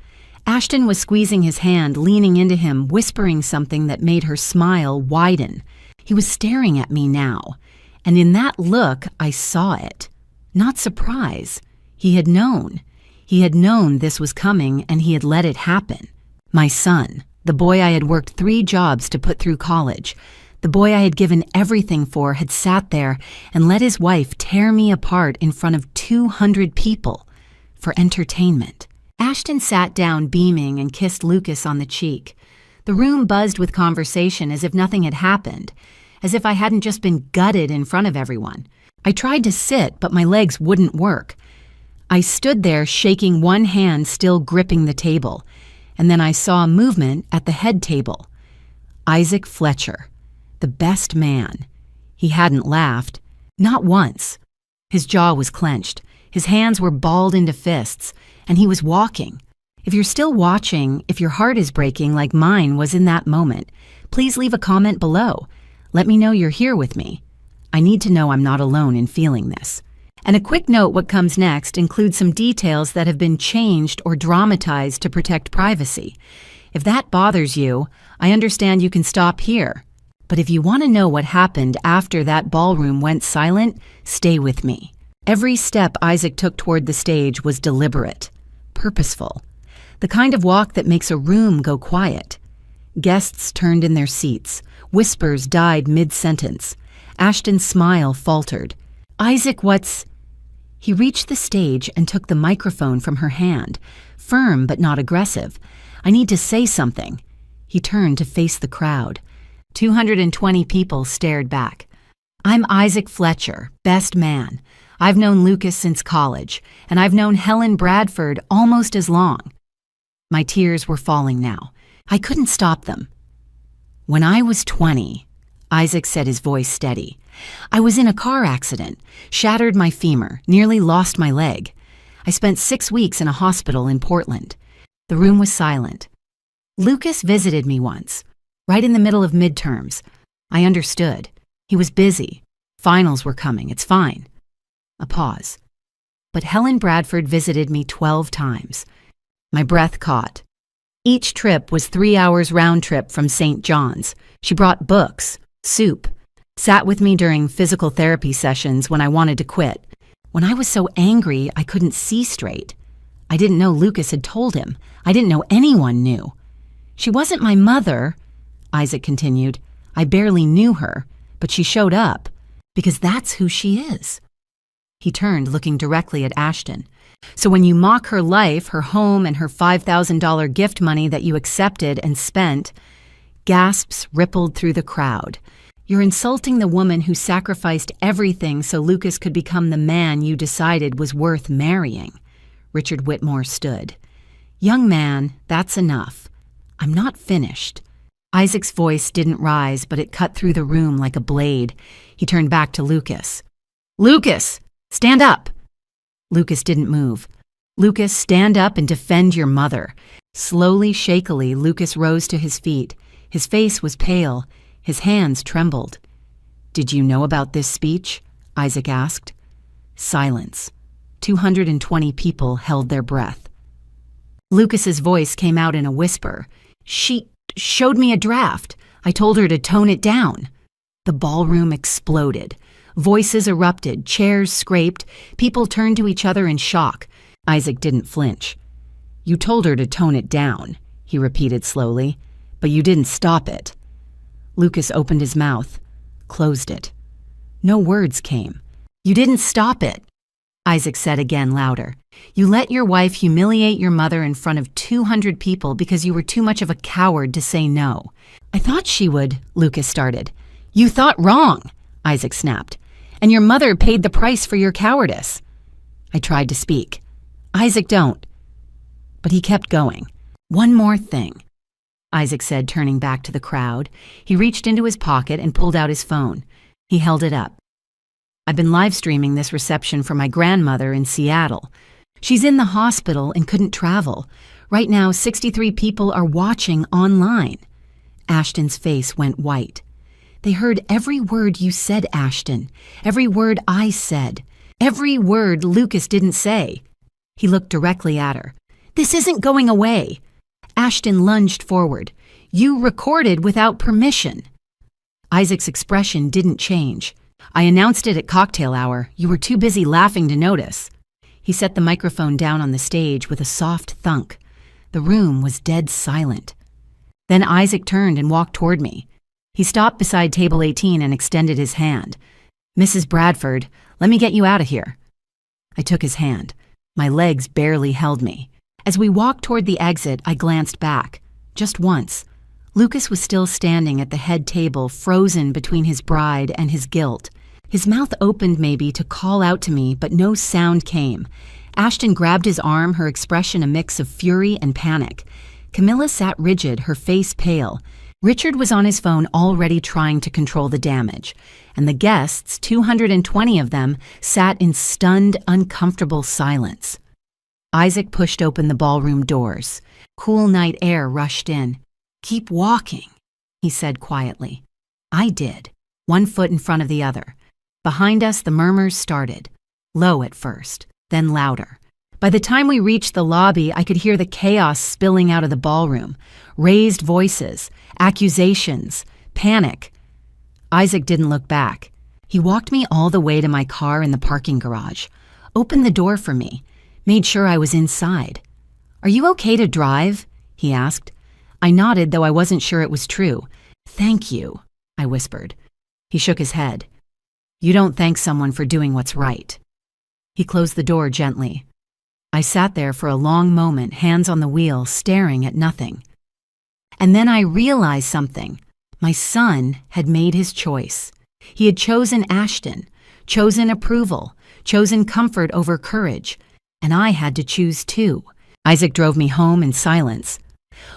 Ashton was squeezing his hand, leaning into him, whispering something that made her smile widen. He was staring at me now, and in that look I saw it. Not surprise. He had known. He had known this was coming, and he had let it happen. My son, the boy I had worked 3 jobs to put through college, the boy I had given everything for, had sat there and let his wife tear me apart in front of 200 people for entertainment. Ashton sat down beaming and kissed Lucas on the cheek. The room buzzed with conversation as if nothing had happened, as if I hadn't just been gutted in front of everyone. I tried to sit, but my legs wouldn't work. I stood there shaking one hand still gripping the table, and then I saw movement at the head table. Isaac Fletcher, the best man. He hadn't laughed, not once. His jaw was clenched, his hands were balled into fists, and he was walking. If you're still watching, if your heart is breaking like mine was in that moment, please leave a comment below. Let me know you're here with me. I need to know I'm not alone in feeling this. And a quick note, what comes next includes some details that have been changed or dramatized to protect privacy. If that bothers you, I understand you can stop here. But if you want to know what happened after that ballroom went silent, stay with me. Every step Isaac took toward the stage was deliberate, purposeful. The kind of walk that makes a room go quiet. Guests turned in their seats. Whispers died mid-sentence. Ashton's smile faltered. Isaac, what's... He reached the stage and took the microphone from her hand, firm but not aggressive. I need to say something. He turned to face the crowd. 220 people stared back. I'm Isaac Fletcher, best man. I've known Lucas since college, and I've known Helen Bradford almost as long. My tears were falling now. I couldn't stop them. When I was 20, Isaac said, his voice steady, I was in a car accident, shattered my femur, nearly lost my leg. I spent 6 weeks in a hospital in Portland. The room was silent. Lucas visited me once, right in the middle of midterms. I understood. He was busy. Finals were coming. It's fine. A pause. But Helen Bradford visited me 12 times. My breath caught. Each trip was 3 hours round trip from St. John's. She brought books, soup, sat with me during physical therapy sessions when I wanted to quit. When I was so angry, I couldn't see straight. I didn't know Lucas had told him. I didn't know anyone knew. She wasn't my mother, Isaac continued. I barely knew her, but she showed up, because that's who she is. He turned, looking directly at Ashton. So when you mock her life, her home, and her $5,000 gift money that you accepted and spent, gasps rippled through the crowd. You're insulting the woman who sacrificed everything so Lucas could become the man you decided was worth marrying. Richard Whitmore stood. Young man, that's enough. I'm not finished. Isaac's voice didn't rise, but it cut through the room like a blade. He turned back to Lucas. Lucas, stand up. Lucas didn't move. Lucas, stand up and defend your mother. Slowly, shakily, Lucas rose to his feet. His face was pale. His hands trembled. Did you know about this speech? Isaac asked. Silence. 220 people held their breath. Lucas's voice came out in a whisper. She showed me a draft. I told her to tone it down. The ballroom exploded. Voices erupted, chairs scraped, people turned to each other in shock. Isaac didn't flinch. You told her to tone it down, he repeated slowly, but you didn't stop it. Lucas opened his mouth, closed it. No words came. You didn't stop it, Isaac said again louder. You let your wife humiliate your mother in front of 200 people because you were too much of a coward to say no. I thought she would, Lucas started. You thought wrong, Isaac snapped. And your mother paid the price for your cowardice. I tried to speak. Isaac, don't. But he kept going. One more thing, Isaac said, turning back to the crowd. He reached into his pocket and pulled out his phone. He held it up. I've been live streaming this reception for my grandmother in Seattle. She's in the hospital and couldn't travel. Right now, 63 people are watching online. Ashton's face went white. They heard every word you said, Ashton. Every word I said. Every word Lucas didn't say. He looked directly at her. "This isn't going away." Ashton lunged forward. "You recorded without permission." Isaac's expression didn't change. "I announced it at cocktail hour. You were too busy laughing to notice." He set the microphone down on the stage with a soft thunk. The room was dead silent. Then Isaac turned and walked toward me. He stopped beside table 18 and extended his hand. "Mrs. Bradford, let me get you out of here." I took his hand. My legs barely held me. As we walked toward the exit, I glanced back. Just once. Lucas was still standing at the head table, frozen between his bride and his guilt. His mouth opened maybe to call out to me, but no sound came. Ashton grabbed his arm, her expression a mix of fury and panic. Camilla sat rigid, her face pale. Richard was on his phone already trying to control the damage, and the guests, 220 of them, sat in stunned, uncomfortable silence. Isaac pushed open the ballroom doors. Cool night air rushed in. "Keep walking," he said quietly. I did, one foot in front of the other. Behind us, the murmurs started. Low at first, then louder. By the time we reached the lobby, I could hear the chaos spilling out of the ballroom. Raised voices, accusations, panic. Isaac didn't look back. He walked me all the way to my car in the parking garage, opened the door for me, made sure I was inside. "Are you okay to drive?" he asked. I nodded, though I wasn't sure it was true. "Thank you," I whispered. He shook his head. "You don't thank someone for doing what's right." He closed the door gently. I sat there for a long moment, hands on the wheel, staring at nothing. And then I realized something. My son had made his choice. He had chosen Ashton, chosen approval, chosen comfort over courage, and I had to choose too. Isaac drove me home in silence.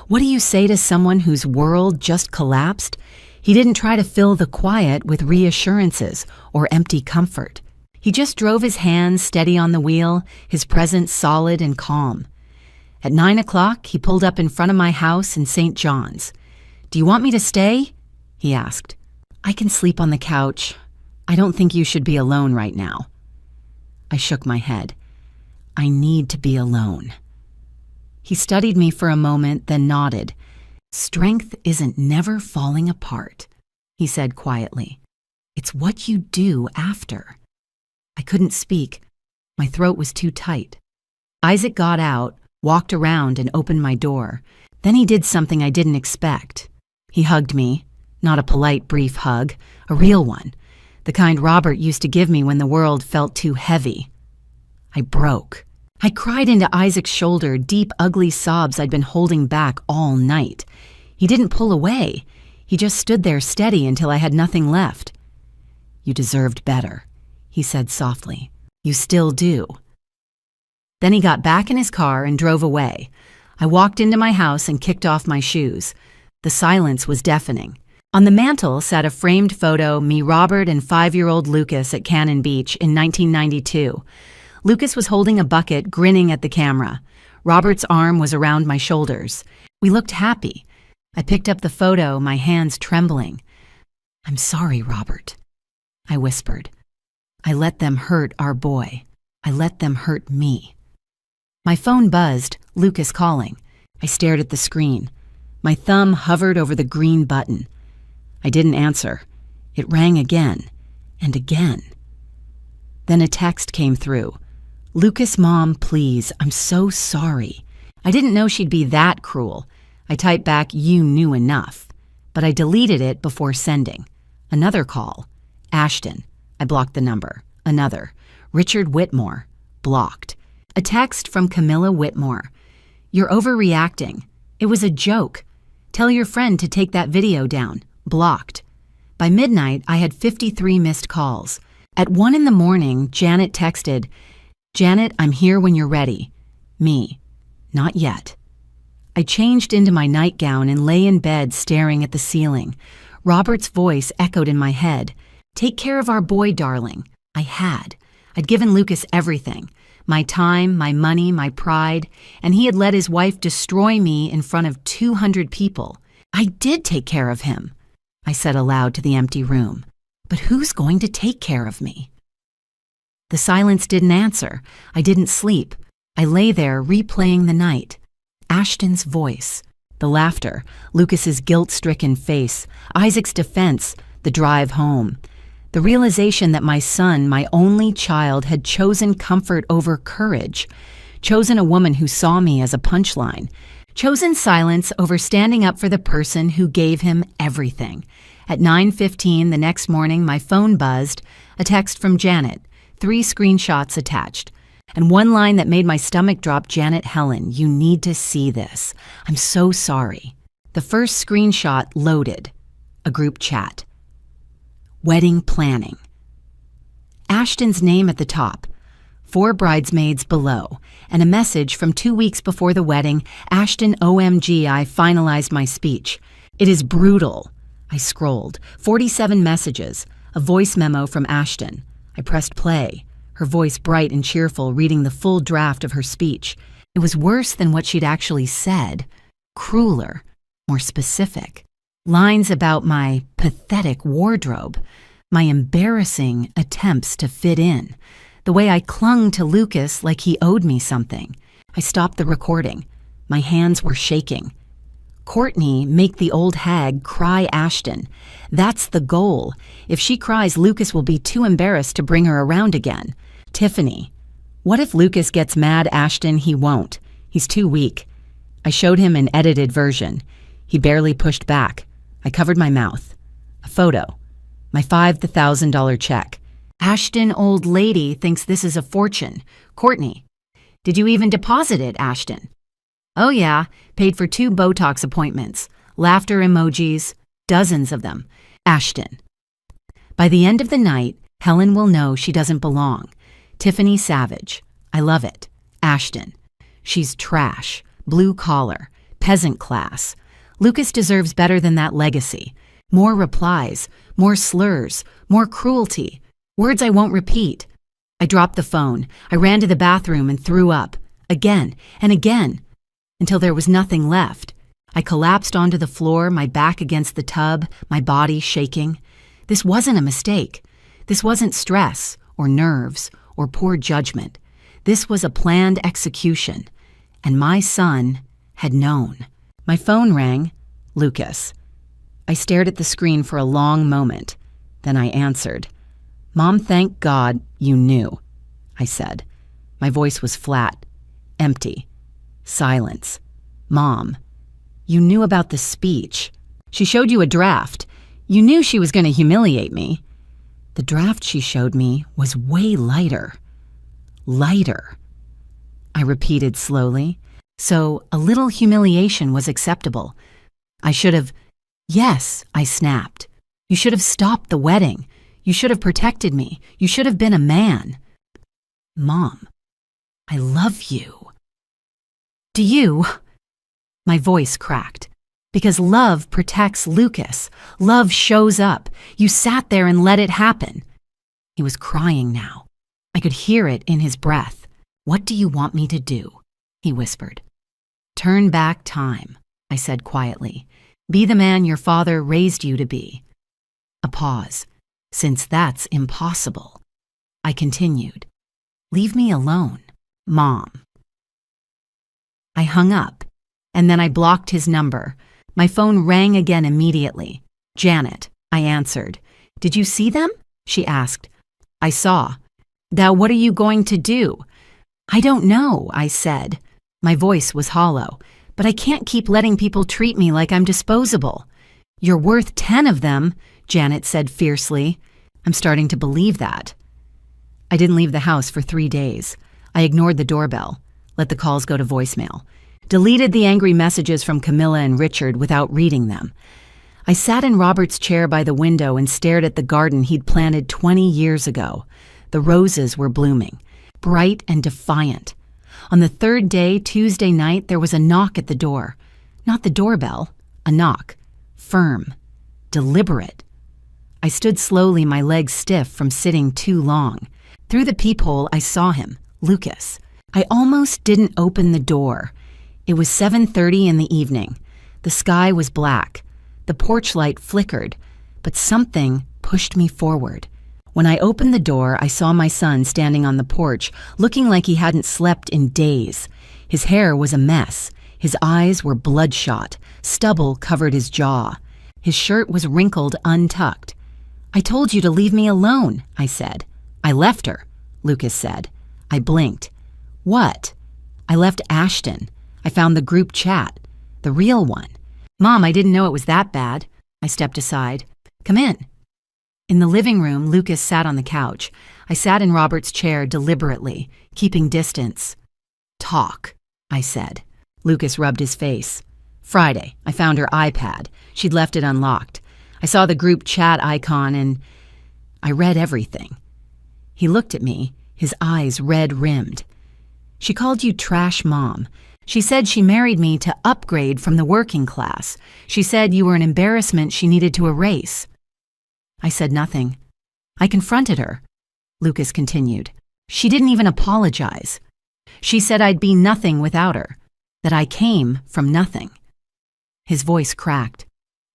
What do you say to someone whose world just collapsed? He didn't try to fill the quiet with reassurances or empty comfort. He just drove his hands steady on the wheel, his presence solid and calm. At 9 o'clock, he pulled up in front of my house in St. John's. "Do you want me to stay?" he asked. "I can sleep on the couch. I don't think you should be alone right now." I shook my head. "I need to be alone." He studied me for a moment, then nodded. "Strength isn't never falling apart," he said quietly. "It's what you do after." I couldn't speak. My throat was too tight. Isaac got out, walked around, and opened my door. Then he did something I didn't expect. He hugged me, not a polite, brief hug, a real one, the kind Robert used to give me when the world felt too heavy. I broke. I cried into Isaac's shoulder, deep, ugly sobs I'd been holding back all night. He didn't pull away. He just stood there steady until I had nothing left. "You deserved better," he said softly. "You still do." Then he got back in his car and drove away. I walked into my house and kicked off my shoes. The silence was deafening. On the mantel sat a framed photo, me, Robert, and 5-year-old Lucas at Cannon Beach in 1992. Lucas was holding a bucket, grinning at the camera. Robert's arm was around my shoulders. We looked happy. I picked up the photo, my hands trembling. "I'm sorry, Robert," I whispered. "I let them hurt our boy. I let them hurt me." My phone buzzed, Lucas calling. I stared at the screen. My thumb hovered over the green button. I didn't answer. It rang again and again. Then a text came through. "Lucas, Mom, please, I'm so sorry." I didn't know she'd be that cruel. I typed back, "You knew enough," but I deleted it before sending. Another call. Ashton. I blocked the number. Another. Richard Whitmore. Blocked. A text from Camilla Whitmore. "You're overreacting. It was a joke. Tell your friend to take that video down." Blocked. By midnight, I had 53 missed calls. At 1 in the morning, Janet texted, "Janet, I'm here when you're ready." Me. Not yet. I changed into my nightgown and lay in bed staring at the ceiling. Robert's voice echoed in my head. "Take care of our boy, darling." I had. I'd given Lucas everything. My time, my money, my pride, and he had let his wife destroy me in front of 200 people. I did take care of him, I said aloud to the empty room. But who's going to take care of me? The silence didn't answer. I didn't sleep. I lay there replaying the night. Ashton's voice, the laughter, Lucas's guilt-stricken face, Isaac's defense, the drive home. The realization that my son, my only child, had chosen comfort over courage, chosen a woman who saw me as a punchline, chosen silence over standing up for the person who gave him everything. At 9:15 the next morning, my phone buzzed, a text from Janet, 3 screenshots attached, and one line that made my stomach drop. Janet, Helen, you need to see this. I'm so sorry. The first screenshot loaded. A group chat. Wedding planning. Ashton's name at the top, 4 bridesmaids below, and a message from 2 weeks before the wedding. Ashton, OMG, I finalized my speech. It is brutal. I scrolled. 47 messages. A voice memo from Ashton. I pressed play. Her voice bright and cheerful, reading the full draft of her speech. It was worse than what she'd actually said. Crueler. More specific. Lines about my pathetic wardrobe, my embarrassing attempts to fit in, the way I clung to Lucas like he owed me something. I stopped the recording. My hands were shaking. Courtney, make the old hag cry Ashton. That's the goal. If she cries, Lucas will be too embarrassed to bring her around again. Tiffany, what if Lucas gets mad? Ashton, he won't. He's too weak. I showed him an edited version. He barely pushed back. I covered my mouth. A photo. My $5,000 check. Ashton, old lady, thinks this is a fortune. Courtney, did you even deposit it, Ashton? Oh yeah, paid for 2 Botox appointments. Laughter emojis, dozens of them. Ashton. By the end of the night, Helen will know she doesn't belong. Tiffany Savage. I love it. Ashton. She's trash. Blue collar. Peasant class. Lucas deserves better than that legacy. More replies, more slurs, more cruelty. Words I won't repeat. I dropped the phone. I ran to the bathroom and threw up. Again and again. Until there was nothing left. I collapsed onto the floor, my back against the tub, my body shaking. This wasn't a mistake. This wasn't stress or nerves or poor judgment. This was a planned execution. And my son had known. My phone rang. Lucas. I stared at the screen for a long moment. Then I answered. Mom, thank God you knew, I said. My voice was flat, empty. Silence. Mom, you knew about the speech. She showed you a draft. You knew she was going to humiliate me. The draft she showed me was way lighter. Lighter. I repeated slowly. So a little humiliation was acceptable. I should have... Yes, I snapped. You should have stopped the wedding. You should have protected me. You should have been a man. Mom, I love you. Do you? My voice cracked. Because love protects Lucas. Love shows up. You sat there and let it happen. He was crying now. I could hear it in his breath. What do you want me to do? He whispered. Turn back time, I said quietly. Be the man your father raised you to be. A pause. Since that's impossible. I continued. Leave me alone, Mom. I hung up, and then I blocked his number. My phone rang again immediately. Janet, I answered. Did you see them? She asked. I saw. Now what are you going to do? I don't know, I said. My voice was hollow. But I can't keep letting people treat me like I'm disposable. You're worth 10 of them, Janet said fiercely. I'm starting to believe that. I didn't leave the house for 3 days. I ignored the doorbell, let the calls go to voicemail, deleted the angry messages from Camilla and Richard without reading them. I sat in Robert's chair by the window and stared at the garden he'd planted 20 years ago. The roses were blooming, bright and defiant. On the 3rd day, Tuesday night, there was a knock at the door. Not the doorbell, a knock. Firm. Deliberate. I stood slowly, my legs stiff from sitting too long. Through the peephole, I saw him, Lucas. I almost didn't open the door. It was 7:30 in the evening. The sky was black. The porch light flickered, but something pushed me forward. When I opened the door, I saw my son standing on the porch, looking like he hadn't slept in days. His hair was a mess. His eyes were bloodshot. Stubble covered his jaw. His shirt was wrinkled untucked. "I told you to leave me alone," I said. "I left her," Lucas said. I blinked. "What?" "I left Ashton. I found the group chat. The real one." "Mom, I didn't know it was that bad." I stepped aside. "Come in." In the living room, Lucas sat on the couch. I sat in Robert's chair deliberately, keeping distance. "Talk," I said. Lucas rubbed his face. "Friday, I found her iPad. She'd left it unlocked. I saw the group chat icon and I read everything." He looked at me, his eyes red-rimmed. "She called you trash mom. She said she married me to upgrade from the working class. She said you were an embarrassment she needed to erase." I said nothing. "I confronted her," Lucas continued. "She didn't even apologize. She said I'd be nothing without her, that I came from nothing." His voice cracked.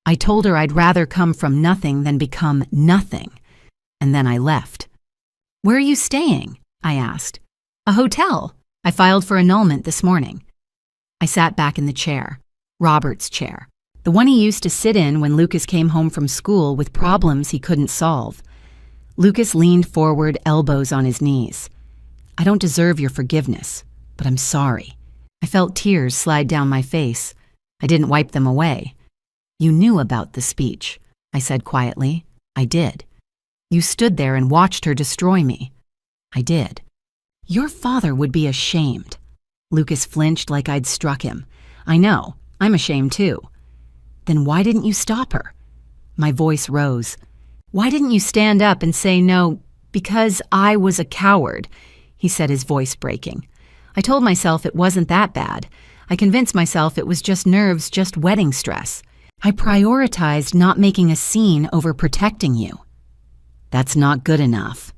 "I told her I'd rather come from nothing than become nothing, and then I left." "Where are you staying?" I asked. "A hotel. I filed for annulment this morning." I sat back in the chair, Robert's chair, the one he used to sit in when Lucas came home from school with problems he couldn't solve. Lucas leaned forward, elbows on his knees. "I don't deserve your forgiveness, but I'm sorry." I felt tears slide down my face. I didn't wipe them away. "You knew about the speech," I said quietly. "I did. You stood there and watched her destroy me." "I did." "Your father would be ashamed." Lucas flinched like I'd struck him. "I know. I'm ashamed too." "Then why didn't you stop her?" My voice rose. "Why didn't you stand up and say no? Because I was a coward," he said, his voice breaking. "I told myself it wasn't that bad. I convinced myself it was just nerves, just wedding stress. I prioritized not making a scene over protecting you." "That's not good enough."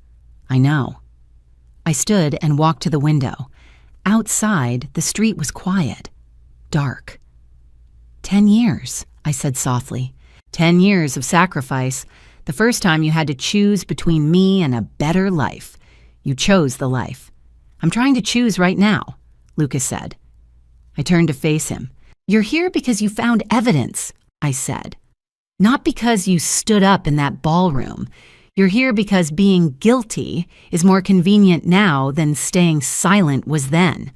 "I know." I stood and walked to the window. Outside, the street was quiet, dark. 10 years, I said softly. 10 years of sacrifice. The first time you had to choose between me and a better life. You chose the life. I'm trying to choose right now, Lucas said. I turned to face him. "You're here because you found evidence," I said. "Not because you stood up in that ballroom. You're here because being guilty is more convenient now than staying silent was then."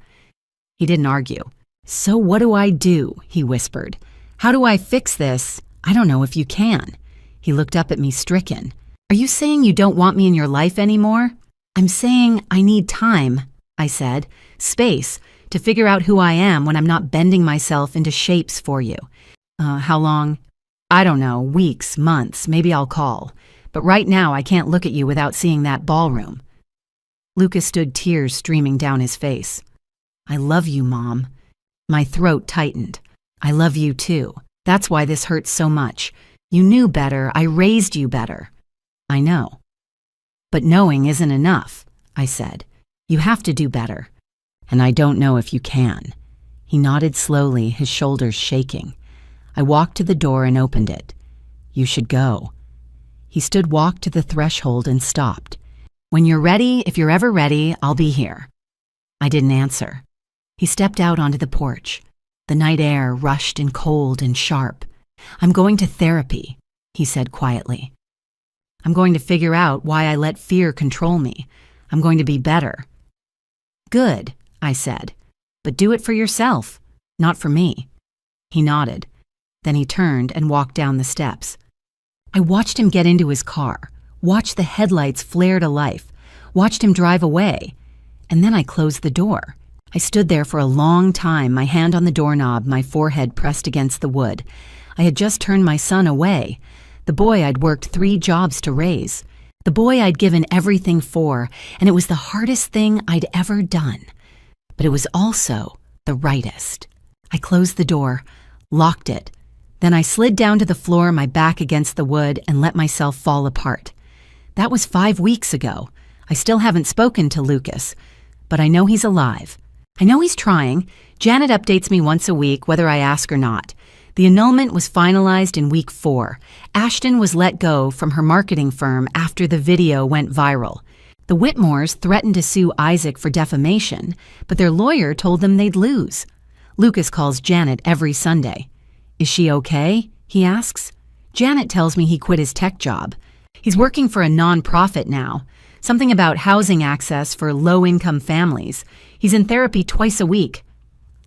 He didn't argue. "So what do I do?" he whispered. "How do I fix this? I don't know if you can." He looked up at me stricken. "Are you saying you don't want me in your life anymore?" "I'm saying I need time," I said. "Space to figure out who I am when I'm not bending myself into shapes for you." How long?" "I don't know, weeks, months, maybe I'll call. But right now I can't look at you without seeing that ballroom." Lucas stood, tears streaming down his face. "I love you, Mom." My throat tightened. "I love you too. That's why this hurts so much. You knew better. I raised you better." "I know." "But knowing isn't enough," I said. "You have to do better. And I don't know if you can." He nodded slowly, his shoulders shaking. I walked to the door and opened it. "You should go." He walked to the threshold and stopped. "When you're ready, if you're ever ready, I'll be here." I didn't answer. He stepped out onto the porch. The night air rushed and cold and sharp. "I'm going to therapy," he said quietly. "I'm going to figure out why I let fear control me. I'm going to be better." "Good," I said. "But do it for yourself, not for me." He nodded. Then he turned and walked down the steps. I watched him get into his car, watched the headlights flare to life, watched him drive away, and then I closed the door. I stood there for a long time, my hand on the doorknob, my forehead pressed against the wood. I had just turned my son away, the boy I'd worked 3 jobs to raise, the boy I'd given everything for, and it was the hardest thing I'd ever done. But it was also the rightest. I closed the door, locked it. Then I slid down to the floor, my back against the wood, and let myself fall apart. That was 5 weeks ago. I still haven't spoken to Lucas, but I know he's alive. I know he's trying. Janet updates me once a week, whether I ask or not. The annulment was finalized in week 4. Ashton was let go from her marketing firm after the video went viral. The Whitmores threatened to sue Isaac for defamation, but their lawyer told them they'd lose. Lucas calls Janet every Sunday. "Is she okay?" he asks. Janet tells me he quit his tech job. He's working for a non-profit now, something about housing access for low-income families. He's in therapy twice a week.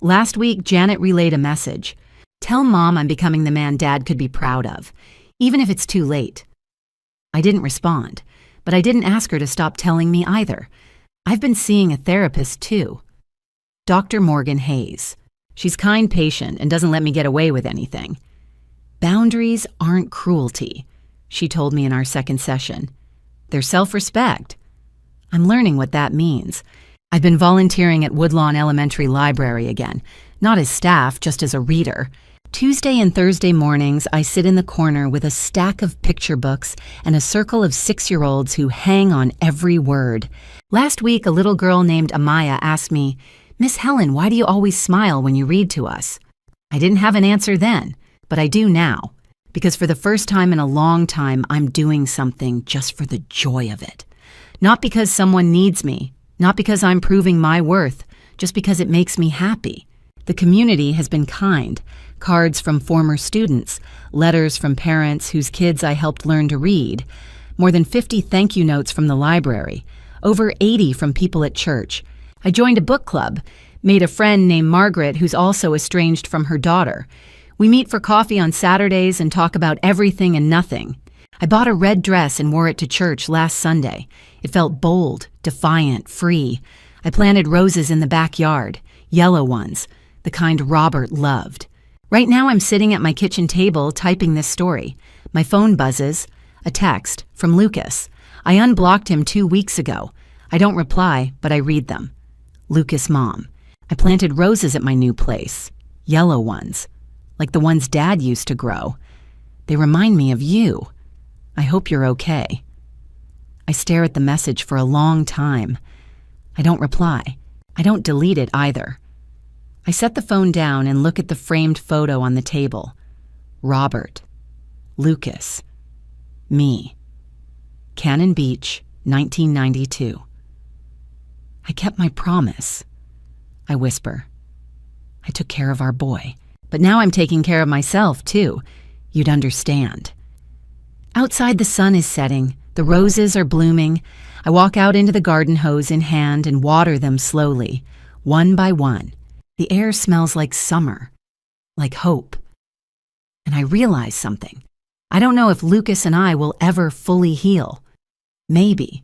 Last week, Janet relayed a message. "Tell Mom I'm becoming the man Dad could be proud of, even if it's too late." I didn't respond, but I didn't ask her to stop telling me either. I've been seeing a therapist too. Dr. Morgan Hayes. She's kind patient and doesn't let me get away with anything. "Boundaries aren't cruelty," she told me in our second session. "They're self-respect." I'm learning what that means. I've been volunteering at Woodlawn Elementary Library again, not as staff, just as a reader. Tuesday and Thursday mornings, I sit in the corner with a stack of picture books and a circle of 6-year-olds who hang on every word. Last week, a little girl named Amaya asked me, "Miss Helen, why do you always smile when you read to us?" I didn't have an answer then, but I do now, because for the first time in a long time, I'm doing something just for the joy of it. Not because someone needs me, not because I'm proving my worth, just because it makes me happy. The community has been kind. Cards from former students, letters from parents whose kids I helped learn to read, more than 50 thank you notes from the library, over 80 from people at church. I joined a book club, made a friend named Margaret who's also estranged from her daughter. We meet for coffee on Saturdays and talk about everything and nothing. I bought a red dress and wore it to church last Sunday. It felt bold, defiant, free. I planted roses in the backyard, yellow ones, the kind Robert loved. Right now I'm sitting at my kitchen table typing this story. My phone buzzes. A text from Lucas. I unblocked him 2 weeks ago. I don't reply, but I read them. Lucas, Mom. I planted roses at my new place. Yellow ones. Like the ones Dad used to grow. They remind me of you. I hope you're okay. I stare at the message for a long time. I don't reply. I don't delete it either. I set the phone down and look at the framed photo on the table. Robert. Lucas. Me. Cannon Beach, 1992. I kept my promise. I whisper. I took care of our boy. But now I'm taking care of myself, too. You'd understand. Outside the sun is setting. The roses are blooming. I walk out into the garden hose in hand and water them slowly, one by one. The air smells like summer, like hope. And I realize something. I don't know if Lucas and I will ever fully heal. Maybe.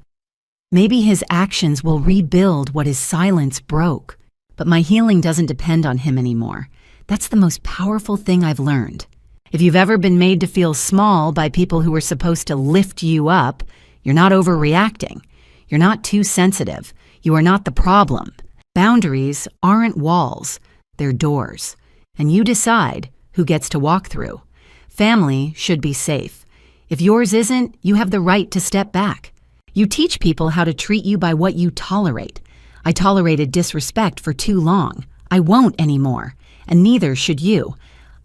Maybe his actions will rebuild what his silence broke. But my healing doesn't depend on him anymore. That's the most powerful thing I've learned. If you've ever been made to feel small by people who were supposed to lift you up, you're not overreacting. You're not too sensitive. You are not the problem. Boundaries aren't walls, they're doors. And you decide who gets to walk through. Family should be safe. If yours isn't, you have the right to step back. You teach people how to treat you by what you tolerate. I tolerated disrespect for too long. I won't anymore. And neither should you.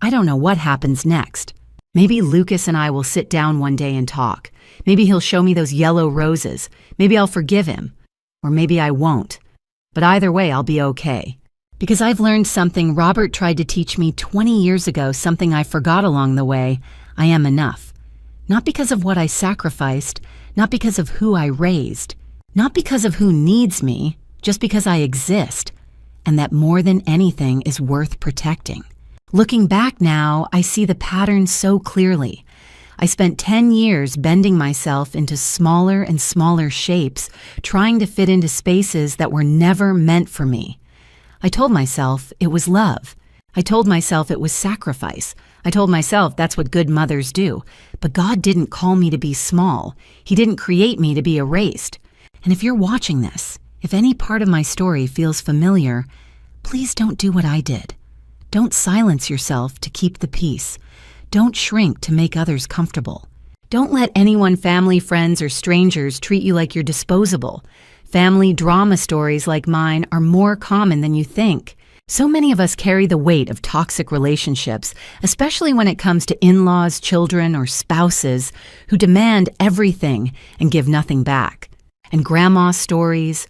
I don't know what happens next. Maybe Lucas and I will sit down one day and talk. Maybe he'll show me those yellow roses. Maybe I'll forgive him. Or maybe I won't. But either way, I'll be okay. Because I've learned something Robert tried to teach me 20 years ago, something I forgot along the way. I am enough. Not because of what I sacrificed, not because of who I raised, not because of who needs me, just because I exist, and that more than anything is worth protecting. Looking back now, I see the pattern so clearly. I spent 10 years bending myself into smaller and smaller shapes, trying to fit into spaces that were never meant for me. I told myself it was love. I told myself it was sacrifice. I told myself that's what good mothers do. But God didn't call me to be small. He didn't create me to be erased. And if you're watching this, if any part of my story feels familiar, please don't do what I did. Don't silence yourself to keep the peace. Don't shrink to make others comfortable. Don't let anyone, family, friends, or strangers treat you like you're disposable. Family drama stories like mine are more common than you think. So many of us carry the weight of toxic relationships, especially when it comes to in-laws, children, or spouses who demand everything and give nothing back. And grandma stories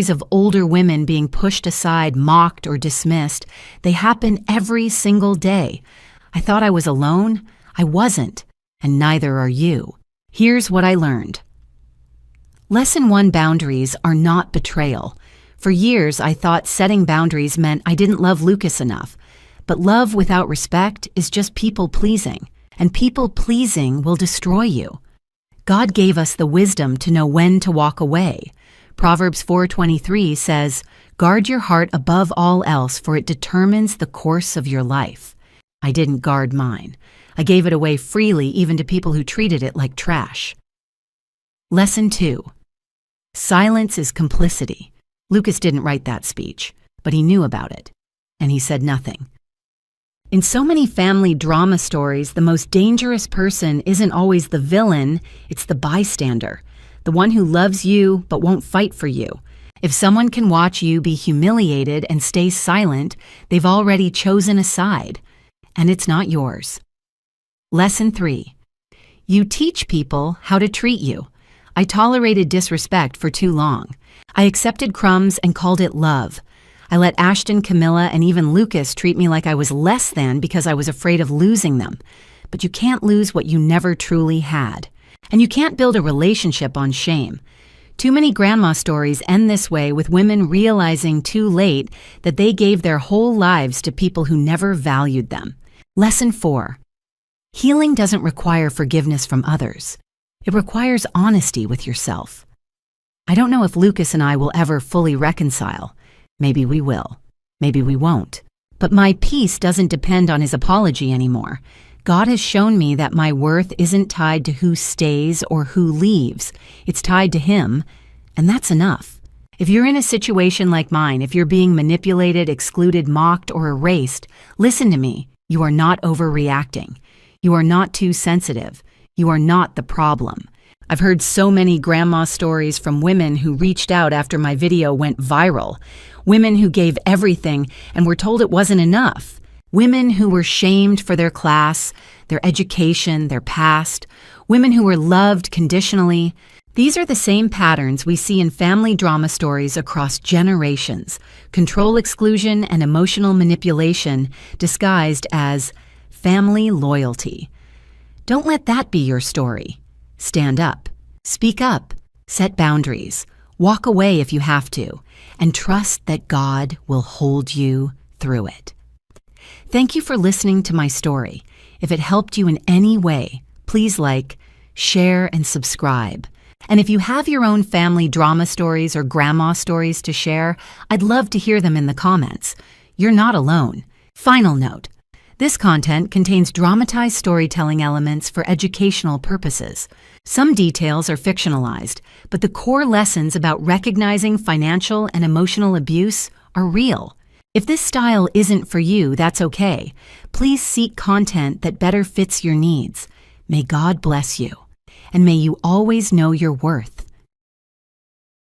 of older women being pushed aside, mocked, or dismissed, they happen every single day. I thought I was alone. I wasn't, and neither are you. Here's what I learned. Lesson 1: boundaries are not betrayal. For years, I thought setting boundaries meant I didn't love Lucas enough. But love without respect is just people-pleasing, and people-pleasing will destroy you. God gave us the wisdom to know when to walk away. Proverbs 4:23 says, "Guard your heart above all else, for it determines the course of your life." I didn't guard mine. I gave it away freely, even to people who treated it like trash. Lesson 2: silence is complicity. Lucas didn't write that speech, but he knew about it, and he said nothing. In so many family drama stories, the most dangerous person isn't always the villain, it's the bystander, the one who loves you but won't fight for you. If someone can watch you be humiliated and stay silent, they've already chosen a side, and it's not yours. Lesson 3: you teach people how to treat you. I tolerated disrespect for too long. I accepted crumbs and called it love. I let Ashton, Camilla, and even Lucas treat me like I was less than because I was afraid of losing them. But you can't lose what you never truly had. And you can't build a relationship on shame. Too many grandma stories end this way, with women realizing too late that they gave their whole lives to people who never valued them. Lesson 4: healing doesn't require forgiveness from others. It requires honesty with yourself. I don't know if Lucas and I will ever fully reconcile. Maybe we will. Maybe we won't. But my peace doesn't depend on his apology anymore. God has shown me that my worth isn't tied to who stays or who leaves. It's tied to him, and that's enough. If you're in a situation like mine, if you're being manipulated, excluded, mocked, or erased, listen to me. You are not overreacting. You are not too sensitive. You are not the problem. I've heard so many grandma stories from women who reached out after my video went viral. Women who gave everything and were told it wasn't enough. Women who were shamed for their class, their education, their past. Women who were loved conditionally. These are the same patterns we see in family drama stories across generations. Control, exclusion, and emotional manipulation disguised as family loyalty. Don't let that be your story. Stand up, speak up, set boundaries, walk away if you have to, and trust that God will hold you through it. Thank you for listening to my story. If it helped you in any way, please like, share, and subscribe. And if you have your own family drama stories or grandma stories to share, I'd love to hear them in the comments. You're not alone. Final note: this content contains dramatized storytelling elements for educational purposes. Some details are fictionalized, but the core lessons about recognizing financial and emotional abuse are real. If this style isn't for you, that's okay. Please seek content that better fits your needs. May God bless you, and may you always know your worth.